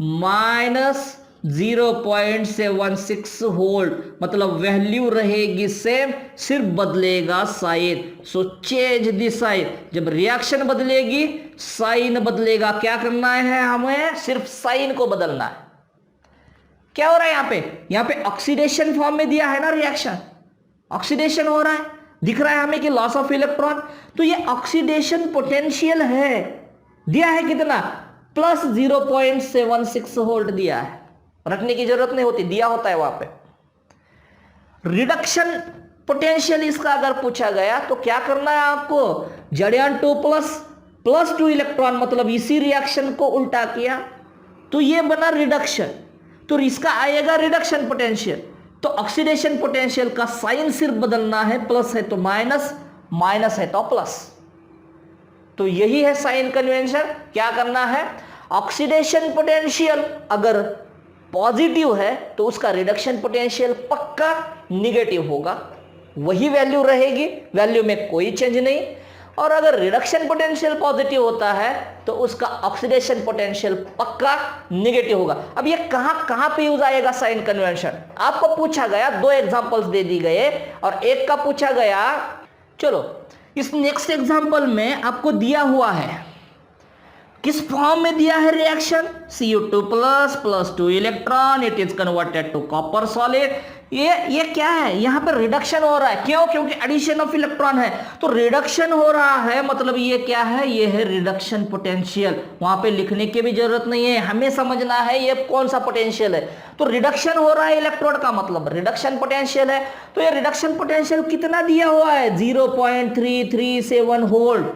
-0.76 वोल्ट, मतलब वैल्यू रहेगी सेम, सिर्फ बदलेगा sign. So change the sign, जब रिएक्शन बदलेगी साइन बदलेगा। क्या करना है हमें? सिर्फ साइन को बदलना है। क्या हो रहा है यहाँ पे ऑक्सीडेशन फॉर्म में दिया है ना, रिएक्शन ऑक्सीडेशन हो रहा है, दिख रहा है हमें कि लॉस ऑफ इलेक्ट्रॉन। तो ये ऑक्सीडेशन पोटेंशियल है, दिया है कितना? +0.76 वोल्ट दिया है, रखने की जरूरत नहीं होती, दिया होता है वहां पे। रिडक्शन पोटेंशियल इसका अगर पूछा गया तो क्या करना है आपको? Zn2 +2 इलेक्ट्रॉन, मतलब इसी रिएक्शन को उल्टा किया तो ये बना रिडक्शन, तो इसका आएगा रिडक्शन पोटेंशियल। तो ऑक्सीडेशन पोटेंशियल का साइन सिर्फ बदलना है, प्लस है तो माइनस, माइनस है तो प्लस। तो यही है साइन कन्वेंशन। क्या करना है? ऑक्सीडेशन पोटेंशियल अगर पॉजिटिव है तो उसका रिडक्शन पोटेंशियल पक्का निगेटिव होगा, वही वैल्यू रहेगी, वैल्यू में कोई चेंज नहीं। और अगर रिडक्शन पोटेंशियल पॉजिटिव होता है तो उसका ऑक्सीडेशन पोटेंशियल पक्का निगेटिव होगा। अब ये कहां पे यूज आएगा साइन कन्वेंशन? आपको पूछा गया, 2 एग्जांपल्स दे दी गए और एक का पूछा गया। चलो इस नेक्स्ट एग्जांपल में आपको दिया हुआ है, किस फॉर्म में दिया है reaction? Cu2 +2 electron, it is converted to copper solid. ये क्या है? यहां पर रिडक्शन हो रहा है, क्यों? क्योंकि एडिशन ऑफ इलेक्ट्रॉन है, तो रिडक्शन हो रहा है, मतलब ये क्या है? ये है रिडक्शन पोटेंशियल। वहां पे लिखने की भी जरूरत नहीं है, हमें समझना है ये कौन सा पोटेंशियल है। तो रिडक्शन हो रहा है इलेक्ट्रोड का मतलब रिडक्शन पोटेंशियल है। तो ये रिडक्शन पोटेंशियल कितना दिया हुआ है? 0.337 वोल्ट।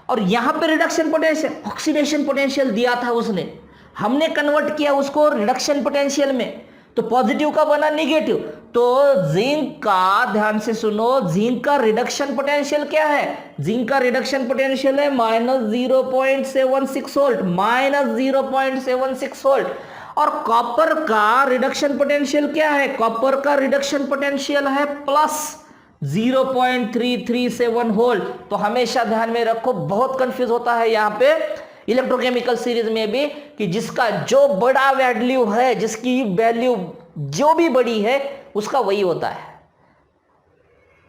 और यहां पे रिडक्शन पोटेंशियल, ऑक्सीडेशन पोटेंशियल दिया था उसने, हमने कन्वर्ट किया उसको रिडक्शन पोटेंशियल में, तो पॉजिटिव का बना निगेटिव। तो जिंक का, ध्यान से सुनो, जिंक का रिडक्शन पोटेंशियल क्या है? जिंक का रिडक्शन पोटेंशियल है -0.76 वोल्ट, -0.76 वोल्ट। और कॉपर का रिडक्शन पोटेंशियल क्या है? कॉपर का रिडक्शन पोटेंशियल है +0.337 वोल्ट। तो हमेशा ध्यान में रखो, बहुत कंफ्यूज होता है यहां पे इलेक्ट्रोकेमिकल सीरीज में भी, कि जिसका जो बड़ा वैल्यू है, जिसकी वैल्यू जो भी बड़ी है उसका वही होता है।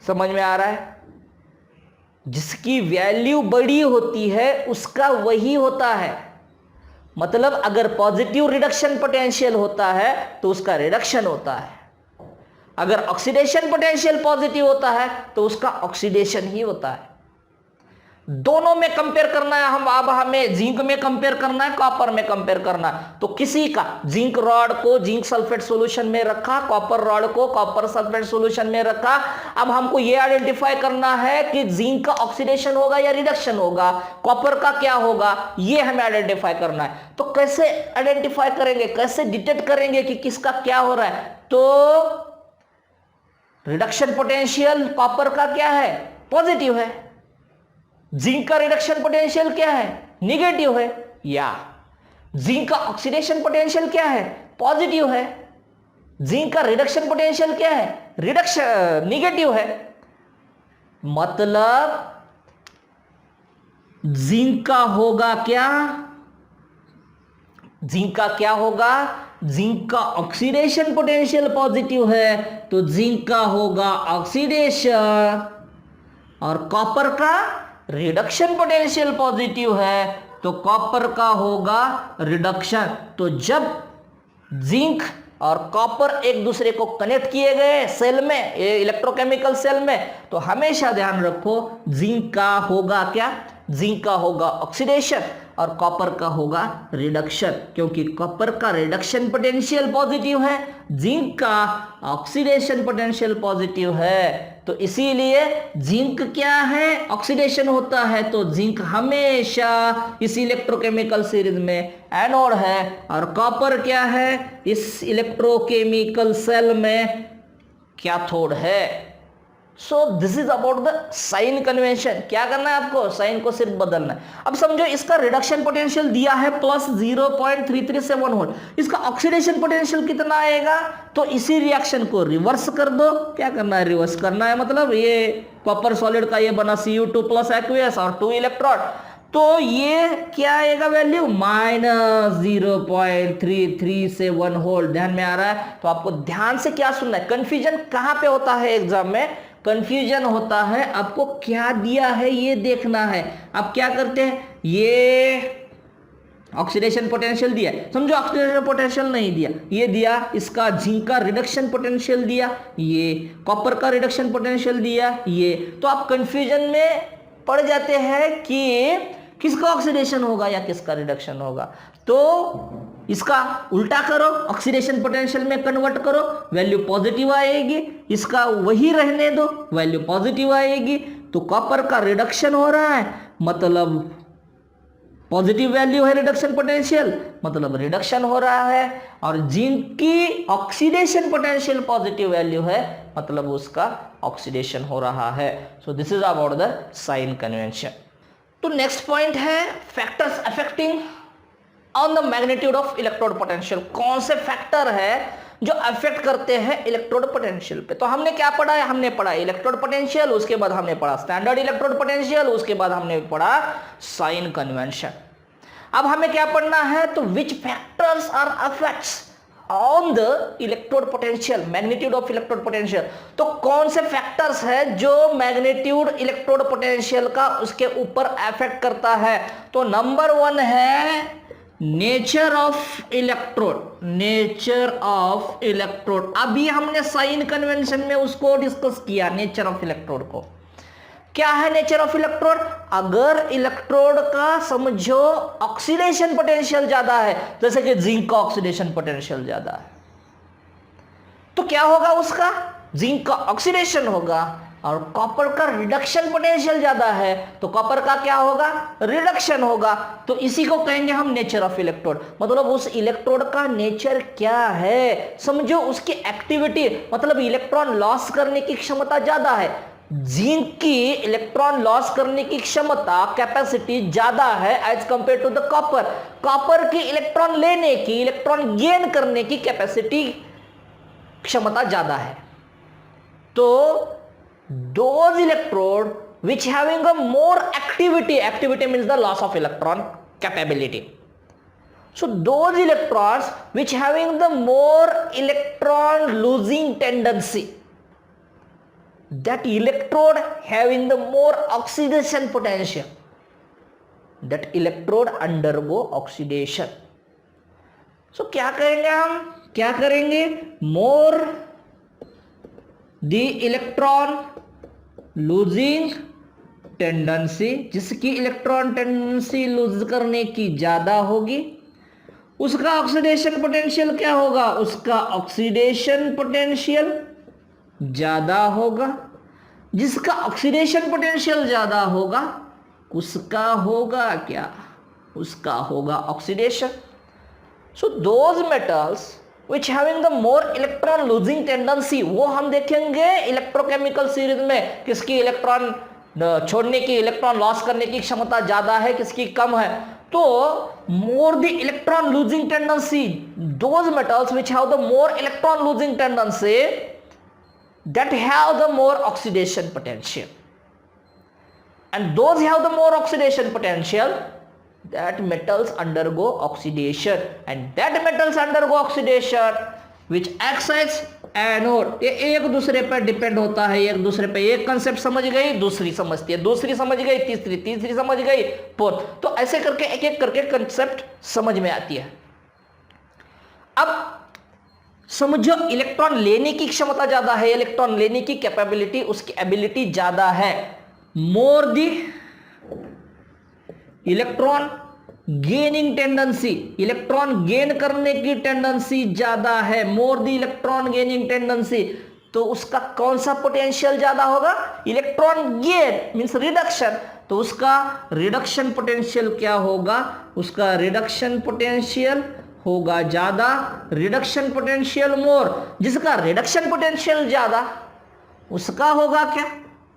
समझ में आ रहा है? जिसकी वैल्यू बड़ी होती है उसका वही होता है। मतलब अगर पॉजिटिव रिडक्शन पोटेंशियल होता है तो उसका रिडक्शन होता है, अगर ऑक्सीडेशन पोटेंशियल पॉजिटिव होता है तो उसका ऑक्सीडेशन ही होता है। दोनों में कंपेयर करना है अब हमें जिंक में कंपेयर करना है, कॉपर में कंपेयर करना है। तो किसी का जिंक रॉड को जिंक सल्फेट सॉल्यूशन में रखा, कॉपर रॉड को कॉपर सल्फेट सॉल्यूशन में रखा। अब हमको यह आइडेंटिफाई करना है कि जिंक का ऑक्सीडेशन होगा या रिडक्शन होगा, कॉपर का क्या होगा, यह हमें आइडेंटिफाई करना है। तो कैसे आइडेंटिफाई करेंगे, कैसे डिटेक्ट करेंगे कि किसका क्या हो रहा है? तो रिडक्शन पोटेंशियल कॉपर का क्या है? पॉजिटिव है। जिंक का रिडक्शन पोटेंशियल क्या है? निगेटिव है। या जिंक का ऑक्सीडेशन पोटेंशियल क्या है? पॉजिटिव है। जिंक का रिडक्शन पोटेंशियल क्या है? रिडक्शन निगेटिव है। मतलब जिंक का होगा क्या? जिंक का क्या होगा? जिंक का ऑक्सीडेशन पोटेंशियल पॉजिटिव है तो जिंक का होगा ऑक्सीडेशन, और कॉपर का रिडक्शन पोटेंशियल पॉजिटिव है तो कॉपर का होगा रिडक्शन। तो जब जिंक और कॉपर एक दूसरे को कनेक्ट किए गए सेल में, इलेक्ट्रोकेमिकल सेल में, तो हमेशा ध्यान रखो जिंक का होगा क्या? जिंक का होगा ऑक्सीडेशन और कॉपर का होगा रिडक्शन, क्योंकि कॉपर का रिडक्शन पोटेंशियल पॉजिटिव है, जिंक का ऑक्सीडेशन पोटेंशियल पॉजिटिव है। तो इसीलिए जिंक क्या है? ऑक्सीडेशन होता है, तो जिंक हमेशा इस इलेक्ट्रोकेमिकल सीरीज में एनोड है, और कॉपर क्या है? इस इलेक्ट्रोकेमिकल सेल में कैथोड है। So this is about the sign convention. क्या करना है आपको? साइन को सिर्फ बदलना है। अब समझो इसका रिडक्शन पोटेंशियल दिया है +0.337 वोल्ट, इसका ऑक्सीडेशन पोटेंशियल कितना आएगा? तो इसी रिएक्शन को रिवर्स कर दो। क्या करना है? रिवर्स करना है, मतलब ये कॉपर सॉलिड का ये बना Cu2 + एक्वियस और 2 इलेक्ट्रोड, तो ये क्या आएगा वैल्यू -0.337 वोल्ट। ध्यान में आ रहा है? तो आपको ध्यान से क्या सुनना है, कंफ्यूजन कहां पे होता है एग्जाम में, कंफ्यूजन होता है आपको क्या दिया है ये देखना है। आप क्या करते हैं, ये ऑक्सीडेशन पोटेंशियल दिया, समझो ऑक्सीडेशन पोटेंशियल नहीं दिया, ये दिया, इसका जिंक का रिडक्शन पोटेंशियल दिया, ये कॉपर का रिडक्शन पोटेंशियल दिया, ये, तो आप कंफ्यूजन में पड़ जाते हैं कि किसका ऑक्सीडेशन होगा या किसका रिडक्शन होगा। तो इसका उल्टा करो, ऑक्सीडेशन पोटेंशियल में कन्वर्ट करो, वैल्यू पॉजिटिव आएगी, इसका वही रहने दो, वैल्यू पॉजिटिव आएगी। तो कॉपर का रिडक्शन हो रहा है मतलब पॉजिटिव वैल्यू है रिडक्शन पोटेंशियल, मतलब रिडक्शन हो रहा है, और जिंक की ऑक्सीडेशन पोटेंशियल पॉजिटिव वैल्यू है, मतलब उसका ऑक्सीडेशन हो रहा है। So this is about the sign convention. तो नेक्स्ट पॉइंट है factors affecting on the magnitude of electrode potential. कौन से फैक्टर है जो अफेक्ट करते हैं इलेक्ट्रोड पोटेंशियल पे। तो हमने क्या पढ़ा है, हमने पढ़ा इलेक्ट्रोड पोटेंशियल, उसके बाद हमने पढ़ा स्टैंडर्ड इलेक्ट्रोड पोटेंशियल, उसके बाद हमने पढ़ा साइन कन्वेंशन। अब हमें क्या पढ़ना है, तो which factors are affects on the electrode potential, magnitude of electrode potential. तो कौन से फैक्टर्स है जो मैग्नीट्यूड इलेक्ट्रोड पोटेंशियल का उसके ऊपर अफेक्ट करता है। तो नंबर 1 है nature of electrode, nature of electrode. अभी हमने साइन कन्वेंशन में उसको डिस्कस किया, नेचर ऑफ इलेक्ट्रोड को। क्या है नेचर ऑफ इलेक्ट्रोड, अगर इलेक्ट्रोड का समझो ऑक्सीडेशन पोटेंशियल ज्यादा है, जैसे कि जिंक का ऑक्सीडेशन पोटेंशियल ज्यादा है, तो क्या होगा, उसका जिंक का ऑक्सीडेशन होगा, और कॉपर का रिडक्शन पोटेंशियल ज्यादा है तो कॉपर का क्या होगा, रिडक्शन होगा। तो इसी को कहेंगे हम नेचर ऑफ इलेक्ट्रोड, मतलब उस इलेक्ट्रोड का नेचर क्या है, समझो उसकी एक्टिविटी, मतलब इलेक्ट्रॉन लॉस करने की क्षमता ज्यादा है, जिंक की इलेक्ट्रॉन लॉस करने की क्षमता, कैपेसिटी ज्यादा है as compare to the copper. Copper की इलेक्ट्रॉन लेने की, इलेक्ट्रॉन गेन करने की कैपेसिटी, क्षमता ज्यादा है। तो those electrode which having a more activity means the loss of electron capability. So those electrons which having the more electron losing tendency, that electrode having the more oxidation potential, that electrode undergo oxidation. So क्या करेंगे हम, क्या करेंगे, more the electron losing tendency, जिसकी electron tendency loose करने की ज्यादा होगी, उसका ऑक्सीडेशन पोटेंशियल क्या होगा, उसका ऑक्सीडेशन पोटेंशियल ज्यादा होगा। जिसका ऑक्सीडेशन पोटेंशियल ज्यादा होगा उसका होगा क्या, उसका होगा oxidation. So those metals which having the more electron losing tendency, वो हम देखेंगे इलेक्ट्रोकेमिकल सीरीज में, किसकी इलेक्ट्रॉन छोड़ने की, इलेक्ट्रॉन लॉस करने की क्षमता ज्यादा है, किसकी कम है। तो more the electron losing tendency, those metals which have the more electron losing tendency, that have the more oxidation potential, and those have the more oxidation potential, that metals undergo oxidation, and that metals undergo oxidation which acts as anode. ये एक दूसरे पर depend होता है, एक दूसरे पे, एक कंसेप्ट समझ गई दूसरी समझती है, दूसरी समझ गई तीसरी, तीसरी समझ गई फोर्थ, तो ऐसे करके एक एक करके कंसेप्ट समझ में आती है। अब समझो इलेक्ट्रॉन लेने की क्षमता ज्यादा है, इलेक्ट्रॉन लेने की कैपेबिलिटी, उसकी एबिलिटी ज्यादा है, more the electron gaining tendency, electron gain करने की टेंडेंसी ज्यादा है, more the electron gaining tendency, तो उसका कौन सा पोटेंशियल ज्यादा होगा, इलेक्ट्रॉन गेन मींस रिडक्शन, तो उसका रिडक्शन पोटेंशियल क्या होगा, उसका रिडक्शन पोटेंशियल होगा ज्यादा, रिडक्शन पोटेंशियल मोर। जिसका रिडक्शन पोटेंशियल ज्यादा उसका होगा क्या,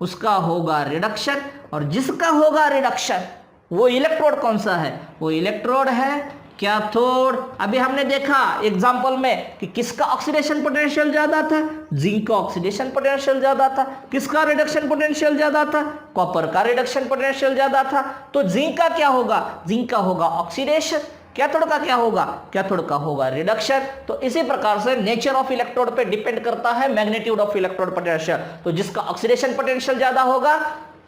उसका होगा रिडक्शन, और जिसका होगा रिडक्शन वो इलेक्ट्रोड कौन सा है, वो इलेक्ट्रोड है कैथोड। अभी हमने देखा एग्जांपल में कि किसका ऑक्सीडेशन पोटेंशियल ज्यादा था, जिंक का ऑक्सीडेशन पोटेंशियल ज्यादा था। किसका रिडक्शन पोटेंशियल ज्यादा था, कॉपर का रिडक्शन पोटेंशियल ज्यादा था। तो जिंक का क्या होगा, जिंक का होगा ऑक्सीडेशन, कैथोड का क्या होगा, कैथोड का होगा रिडक्शन। तो इसी प्रकार से नेचर ऑफ इलेक्ट्रोड पे डिपेंड करता है मैग्नीट्यूड ऑफ इलेक्ट्रोड पोटेंशियल। तो जिसका ऑक्सीडेशन पोटेंशियल ज्यादा होगा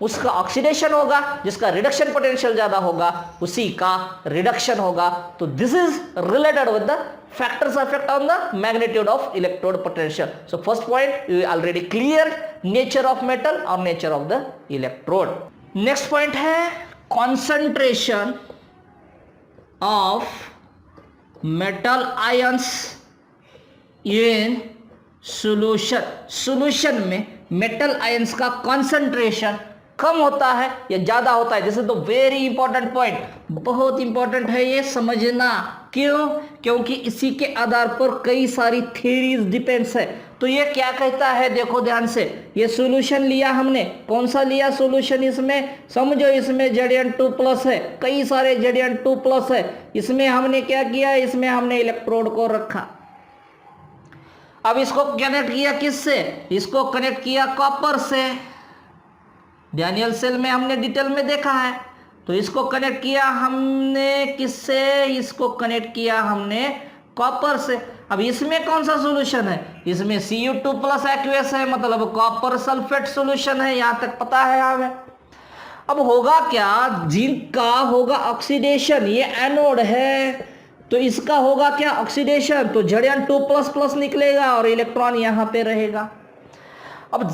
उसका ऑक्सीडेशन होगा, जिसका रिडक्शन पोटेंशियल ज्यादा होगा उसी का रिडक्शन होगा। तो this is related with the factors effect on the magnitude of electrode potential. So first point you already clear nature of metal और nature of the electrode. Next point है concentration of metal ions in solution. solution में metal ions का concentration कम होता है या ज्यादा होता है। This is the very important point, बहुत इंपॉर्टेंट है ये समझना। क्यों, क्योंकि इसी के आधार पर कई सारी थ्योरीज डिपेंड्स है। तो ये क्या कहता है, देखो ध्यान से, ये सॉल्यूशन लिया हमने, कौन सा लिया सॉल्यूशन, इसमें समझो इसमें Zn2+ है, कई सारे Zn2+ है। इसमें हमने क्या किया, इसमें हमने इलेक्ट्रोड को रखा। अब इसको कनेक्ट किया किससे, इसको कनेक्ट किया कॉपर से। डैनियल सेल में हमने डिटेल में देखा है। तो इसको कनेक्ट किया हमने किससे, इसको कनेक्ट किया हमने कॉपर से। अब इसमें कौन सा सॉल्यूशन है, इसमें Cu2+ एक्वियस है, मतलब कॉपर सल्फेट सॉल्यूशन है, यहां तक पता है हमें। अब होगा क्या, जिंक का होगा ऑक्सीडेशन, ये एनोड है, तो इसका होगा क्या ऑक्सीडेशन, तो Zn2++ निकलेगा और इलेक्ट्रॉन यहां पे रहेगा। अब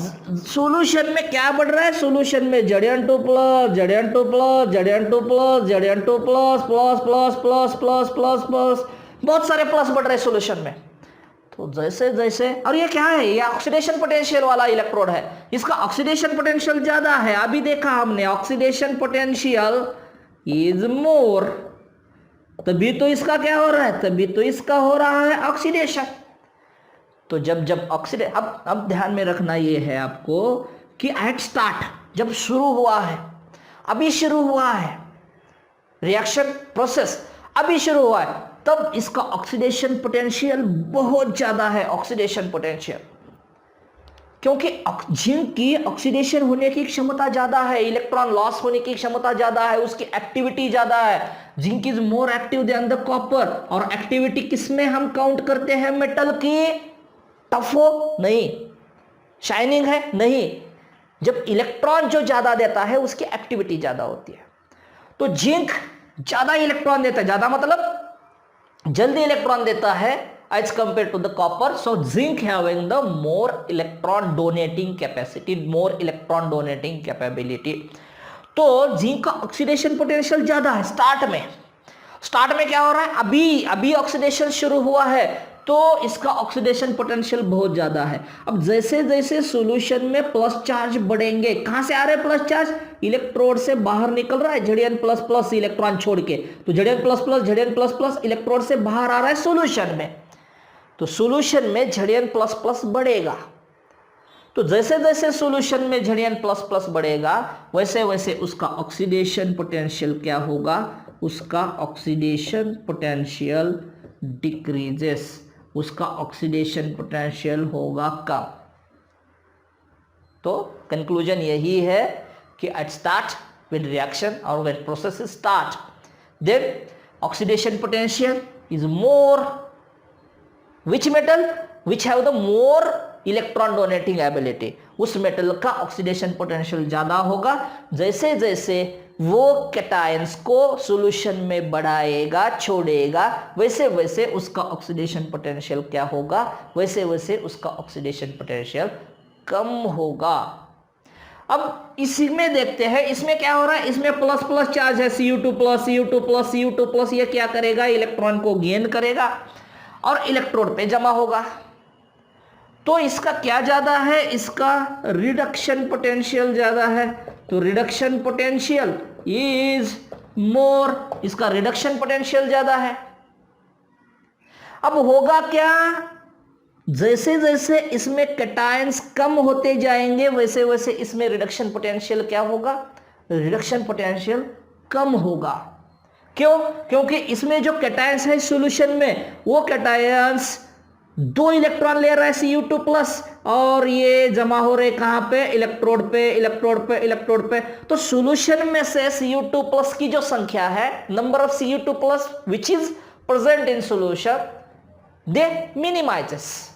सॉल्यूशन में क्या बढ़ रहा है, सॉल्यूशन में Zn2+, Zn2+, Zn2+, Zn2+, plus plus plus plus plus plus, बहुत सारे प्लस बढ़ रहे हैं सॉल्यूशन में। तो जैसे जैसे, और ये क्या है, ये ऑक्सीडेशन पोटेंशियल वाला इलेक्ट्रोड है, इसका ऑक्सीडेशन पोटेंशियल ज्यादा है। अभी देखा हमने ऑक्सीडेशन पोटेंशियल इज मोर, तभी तो इसका क्या हो रहा है, तभी तो इसका हो रहा है ऑक्सीडेशन। तो जब जब ऑक्सीडेशन, अब ध्यान में रखना ये है आपको कि एट स्टार्ट जब शुरू हुआ है, अभी शुरू हुआ है रिएक्शन प्रोसेस, अभी शुरू हुआ है, तब इसका ऑक्सीडेशन पोटेंशियल बहुत ज्यादा है, ऑक्सीडेशन पोटेंशियल। क्योंकि जिंक की ऑक्सीडेशन होने की क्षमता ज्यादा है, इलेक्ट्रॉन लॉस होने की क्षमता ज्यादा है, उसकी एक्टिविटी ज्यादा है। Zinc is more active than the copper. और एक्टिविटी किसमें हम काउंट करते हैं, मेटल की टफ हो नहीं, शाइनिंग है नहीं, जब इलेक्ट्रॉन जो ज्यादा देता है उसकी एक्टिविटी ज्यादा होती है। तो जिंक ज्यादा इलेक्ट्रॉन देता है, ज्यादा मतलब जल्दी इलेक्ट्रॉन देता है as compare to the copper. So zinc having the more electron donating capacity, more electron donating capability. तो जिंक का ऑक्सीडेशन पोटेंशियल ज्यादा है स्टार्ट में। स्टार्ट में क्या हो रहा है, अभी ऑक्सीडेशन शुरू हुआ है, तो इसका ऑक्सीडेशन पोटेंशियल बहुत ज्यादा है। अब जैसे जैसे सॉल्यूशन में प्लस चार्ज बढ़ेंगे, कहां से आ रहे हैं प्लस चार्ज, इलेक्ट्रोड से बाहर निकल रहा है Zn++ इलेक्ट्रॉन छोड़ के, तो Zn++ इलेक्ट्रोड से बाहर आ रहा है सॉल्यूशन में, तो सॉल्यूशन में Zn++ बढ़ेगा। तो जैसे जैसे सॉल्यूशन में Zn++ बढ़ेगा वैसे वैसे उसका ऑक्सीडेशन पोटेंशियल क्या होगा, उसका ऑक्सीडेशन पोटेंशियल डिक्रीजेस, उसका ऑक्सीडेशन पोटेंशियल होगा कम। तो कंक्लूजन यही है कि एट स्टार्ट व्हेन रिएक्शन और when process start, then oxidation potential is more, which metal which have the more electron donating ability, उस मेटल का ऑक्सीडेशन पोटेंशियल ज्यादा होगा। जैसे जैसे वो कैटायंस को सॉल्यूशन में बढ़ाएगा छोड़ेगा, वैसे वैसे उसका ऑक्सीडेशन पोटेंशियल क्या होगा, वैसे वैसे उसका ऑक्सीडेशन पोटेंशियल कम होगा। अब इसी में देखते हैं, इसमें क्या हो रहा है, इसमें प्लस प्लस चार्ज है, Cu2+, ये क्या करेगा, इलेक्ट्रॉन को गेन करेगा और इलेक्ट्रोड पे जमा होगा। तो इसका क्या ज्यादा है, इसका रिडक्शन पोटेंशियल ज्यादा है, तो रिडक्शन पोटेंशियल इज मोर, इसका रिडक्शन पोटेंशियल ज्यादा है। अब होगा क्या, जैसे जैसे इसमें कैटायंस कम होते जाएंगे वैसे वैसे इसमें रिडक्शन पोटेंशियल क्या होगा, रिडक्शन पोटेंशियल कम होगा। क्यों? क्योंकि इसमें जो कैटायंस है सॉल्यूशन में, वो कैटायंस 2 इलेक्ट्रॉन ले रहा है Cu2 प्लस, और ये जमा हो रहे कहां पे? इलेक्ट्रोड पे, इलेक्ट्रोड पे, इलेक्ट्रोड पे। तो सॉल्यूशन में से Cu2 प्लस की जो संख्या है, number of Cu2 plus which is present in solution, they minimizes,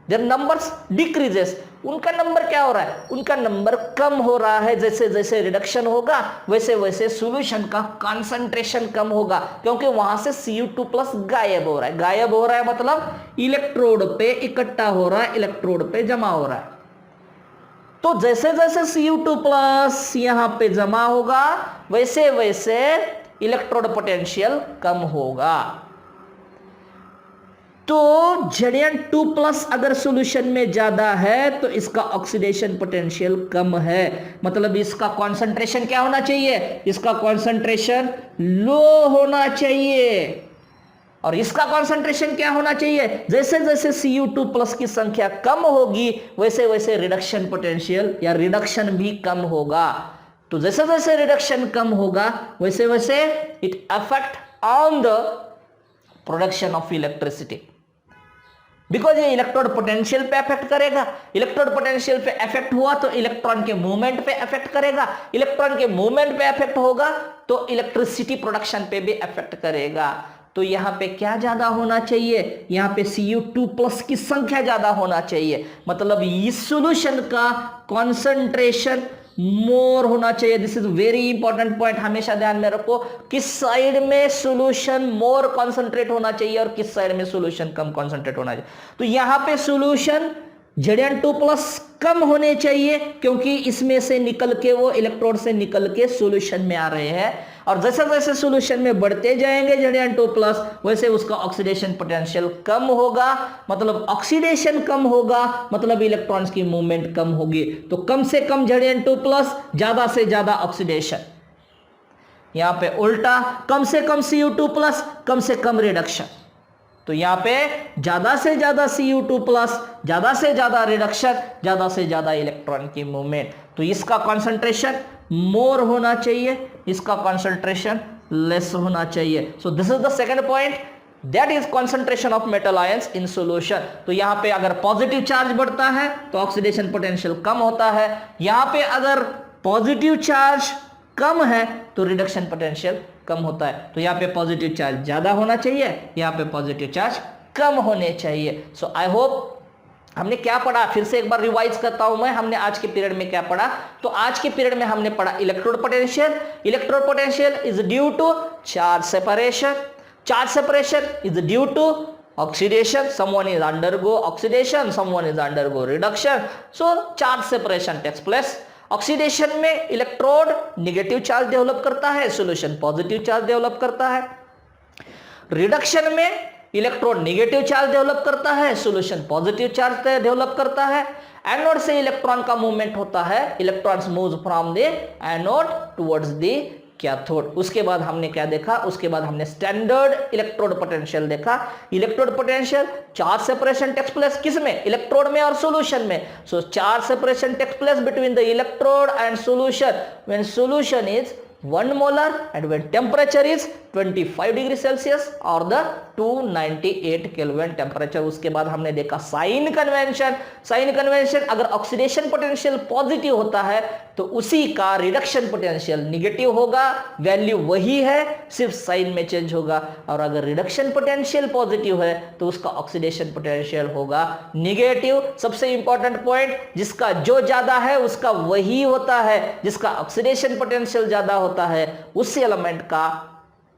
their numbers decreases. उनका नंबर क्या हो रहा है? उनका नंबर कम हो रहा है। जैसे जैसे रिडक्शन होगा वैसे वैसे सॉल्यूशन का कंसंट्रेशन कम होगा, क्योंकि वहां से Cu2 प्लस गायब हो रहा है। गायब हो रहा है मतलब इलेक्ट्रोड पे इकट्ठा हो रहा है, इलेक्ट्रोड पे जमा हो रहा है। तो जैसे जैसे Cu2 प्लस यहां पे जमा होगा वैसे वैसे इलेक्ट्रोड पोटेंशियल कम होगा। तो Zn2 प्लस अगर सॉल्यूशन में ज्यादा है तो इसका ऑक्सीडेशन पोटेंशियल कम है, मतलब इसका कंसंट्रेशन क्या होना चाहिए? इसका कंसंट्रेशन लो होना चाहिए। और इसका कंसंट्रेशन क्या होना चाहिए? जैसे जैसे Cu2 प्लस की संख्या कम होगी वैसे वैसे रिडक्शन पोटेंशियल या रिडक्शन भी कम होगा। तो जैसे जैसे रिडक्शन कम होगा वैसे वैसे it affect on the production of electricity, because ये इलेक्ट्रोड पोटेंशियल पे अफेक्ट करेगा। इलेक्ट्रोड पोटेंशियल पे अफेक्ट हुआ तो इलेक्ट्रॉन के मूवमेंट पे अफेक्ट करेगा। इलेक्ट्रॉन के मूवमेंट पे अफेक्ट होगा तो इलेक्ट्रिसिटी प्रोडक्शन पे भी अफेक्ट करेगा। तो यहां पे क्या ज्यादा होना चाहिए? यहां पे Cu2 प्लस की संख्या ज्यादा होना चाहिए, मतलब इस सॉल्यूशन का कॉन्सेंट्रेशन मोर होना चाहिए। This is very important point, हमेशा ध्यान में रखो। किस साइड में सॉल्यूशन मोर कॉन्सेंट्रेट होना चाहिए और किस साइड में सॉल्यूशन कम कॉन्सेंट्रेट होना चाहिए। तो यहां पे सॉल्यूशन Zn2 प्लस कम होने चाहिए, क्योंकि इसमें से निकल के वो इलेक्ट्रोड से निकल के सॉल्यूशन में आ रहे हैं। और जैसे जैसे सॉल्यूशन में बढ़ते जाएंगे Zn2 प्लस वैसे उसका ऑक्सीडेशन पोटेंशियल कम होगा, मतलब ऑक्सीडेशन कम होगा मतलब इलेक्ट्रॉन्स की मूवमेंट कम होगी। तो कम से कम Zn2 प्लस, ज्यादा से ज्यादा ऑक्सीडेशन। यहां पे उल्टा, कम से कम Cu2 प्लस, कम से कम रिडक्शन। तो यहां पे ज्यादा से ज्यादा Cu2 प्लस, ज्यादा से ज्यादा रिडक्शन, ज्यादा से ज्यादा इलेक्ट्रॉन की मूवमेंट। तो इसका कंसंट्रेशन मोर होना चाहिए, इसका कंसंट्रेशन लेस होना चाहिए। सो this is the second point, that is concentration of metal ions in solution. तो यहां पे अगर पॉजिटिव चार्ज बढ़ता है तो ऑक्सीडेशन पोटेंशियल कम होता है, यहां पे अगर पॉजिटिव चार्ज कम है तो रिडक्शन पोटेंशियल कम होता है। तो यहाँ पे पॉजिटिव चार्ज ज्यादा होना चाहिए, यहाँ पे पॉजिटिव चार्ज कम होने चाहिए। सो आई होप हमने क्या पढ़ा, फिर से एक बार रिवाइज करता हूं मैं। हमने आज के पीरियड में क्या पढ़ा? तो आज के पीरियड में हमने पढ़ा electrode potential. Electrode potential is due to charge separation. Charge separation is due to oxidation, someone is undergo oxidation, someone is undergo reduction, so charge separation takes place. Oxidation में इलेक्ट्रोड नेगेटिव चार्ज डेवलप करता है, solution positive charge develop करता है। Reduction में electrode negative charge develop करता है, solution positive charge develop करता है। एनोड से इलेक्ट्रॉन का मूवमेंट होता है, electrons move from the anode towards the cathode. उसके बाद हमने क्या देखा? उसके बाद हमने स्टैंडर्ड इलेक्ट्रोड पोटेंशियल देखा। Electrode potential charge separation takes place किसमें? इलेक्ट्रोड में और सॉल्यूशन में। So charge separation takes place between the electrode and solution when solution is 1 molar and when temperature is 25 degree Celsius और the 298 kelvin temperature. उसके बाद हमने देखा sign convention. Sign convention, अगर ऑक्सीडेशन पोटेंशियल पॉजिटिव होता है तो उसी का रिडक्शन पोटेंशियल निगेटिव होगा, वैल्यू वही है, सिर्फ साइन में चेंज होगा। और अगर रिडक्शन पोटेंशियल पॉजिटिव है तो उसका ऑक्सीडेशन पोटेंशियल होगा निगेटिव। सबसे इंपॉर्टेंट पॉइंट, जिसका जो ज्यादा है उसका वही होता है, जिसका ऑक्सीडेशन पोटेंशियल ज्यादा होता है उसी एलिमेंट का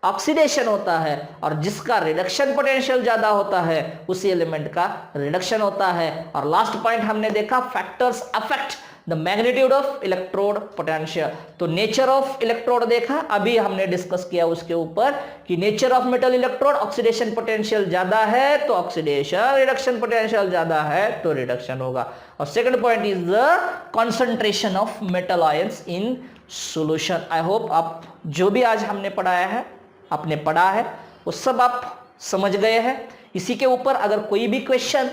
ऑक्सीडेशन होता है, और जिसका रिडक्शन पोटेंशियल ज्यादा होता है उसी एलिमेंट का रिडक्शन होता है। और लास्ट पॉइंट हमने देखा, factors affect the magnitude of electrode potential. तो नेचर ऑफ इलेक्ट्रोड देखा, अभी हमने डिस्कस किया उसके ऊपर कि nature of metal electrode, oxidation potential ज्यादा है तो ऑक्सीडेशन, रिडक्शन पोटेंशियल ज्यादा है तो रिडक्शन होगा। और second point is the concentration of metal ions in solution. I hope आप जो भी आज हमने पढ़ाया है, आपने पढ़ा है, वो सब आप समझ गए हैं। इसी के ऊपर अगर कोई भी क्वेश्चन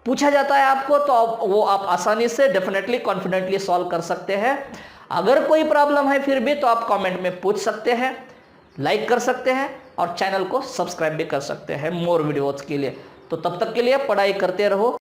पूछा जाता है आपको तो वो आप आसानी से डेफिनेटली कॉन्फिडेंटली सॉल्व कर सकते हैं। अगर कोई प्रॉब्लम है फिर भी तो आप कमेंट में पूछ सकते हैं। लाइक कर सकते हैं और चैनल को सब्सक्राइब भी कर सकते हैं मोर वीडियोज के लिए। तो तब तक के लिए पढ़ाई करते रहो।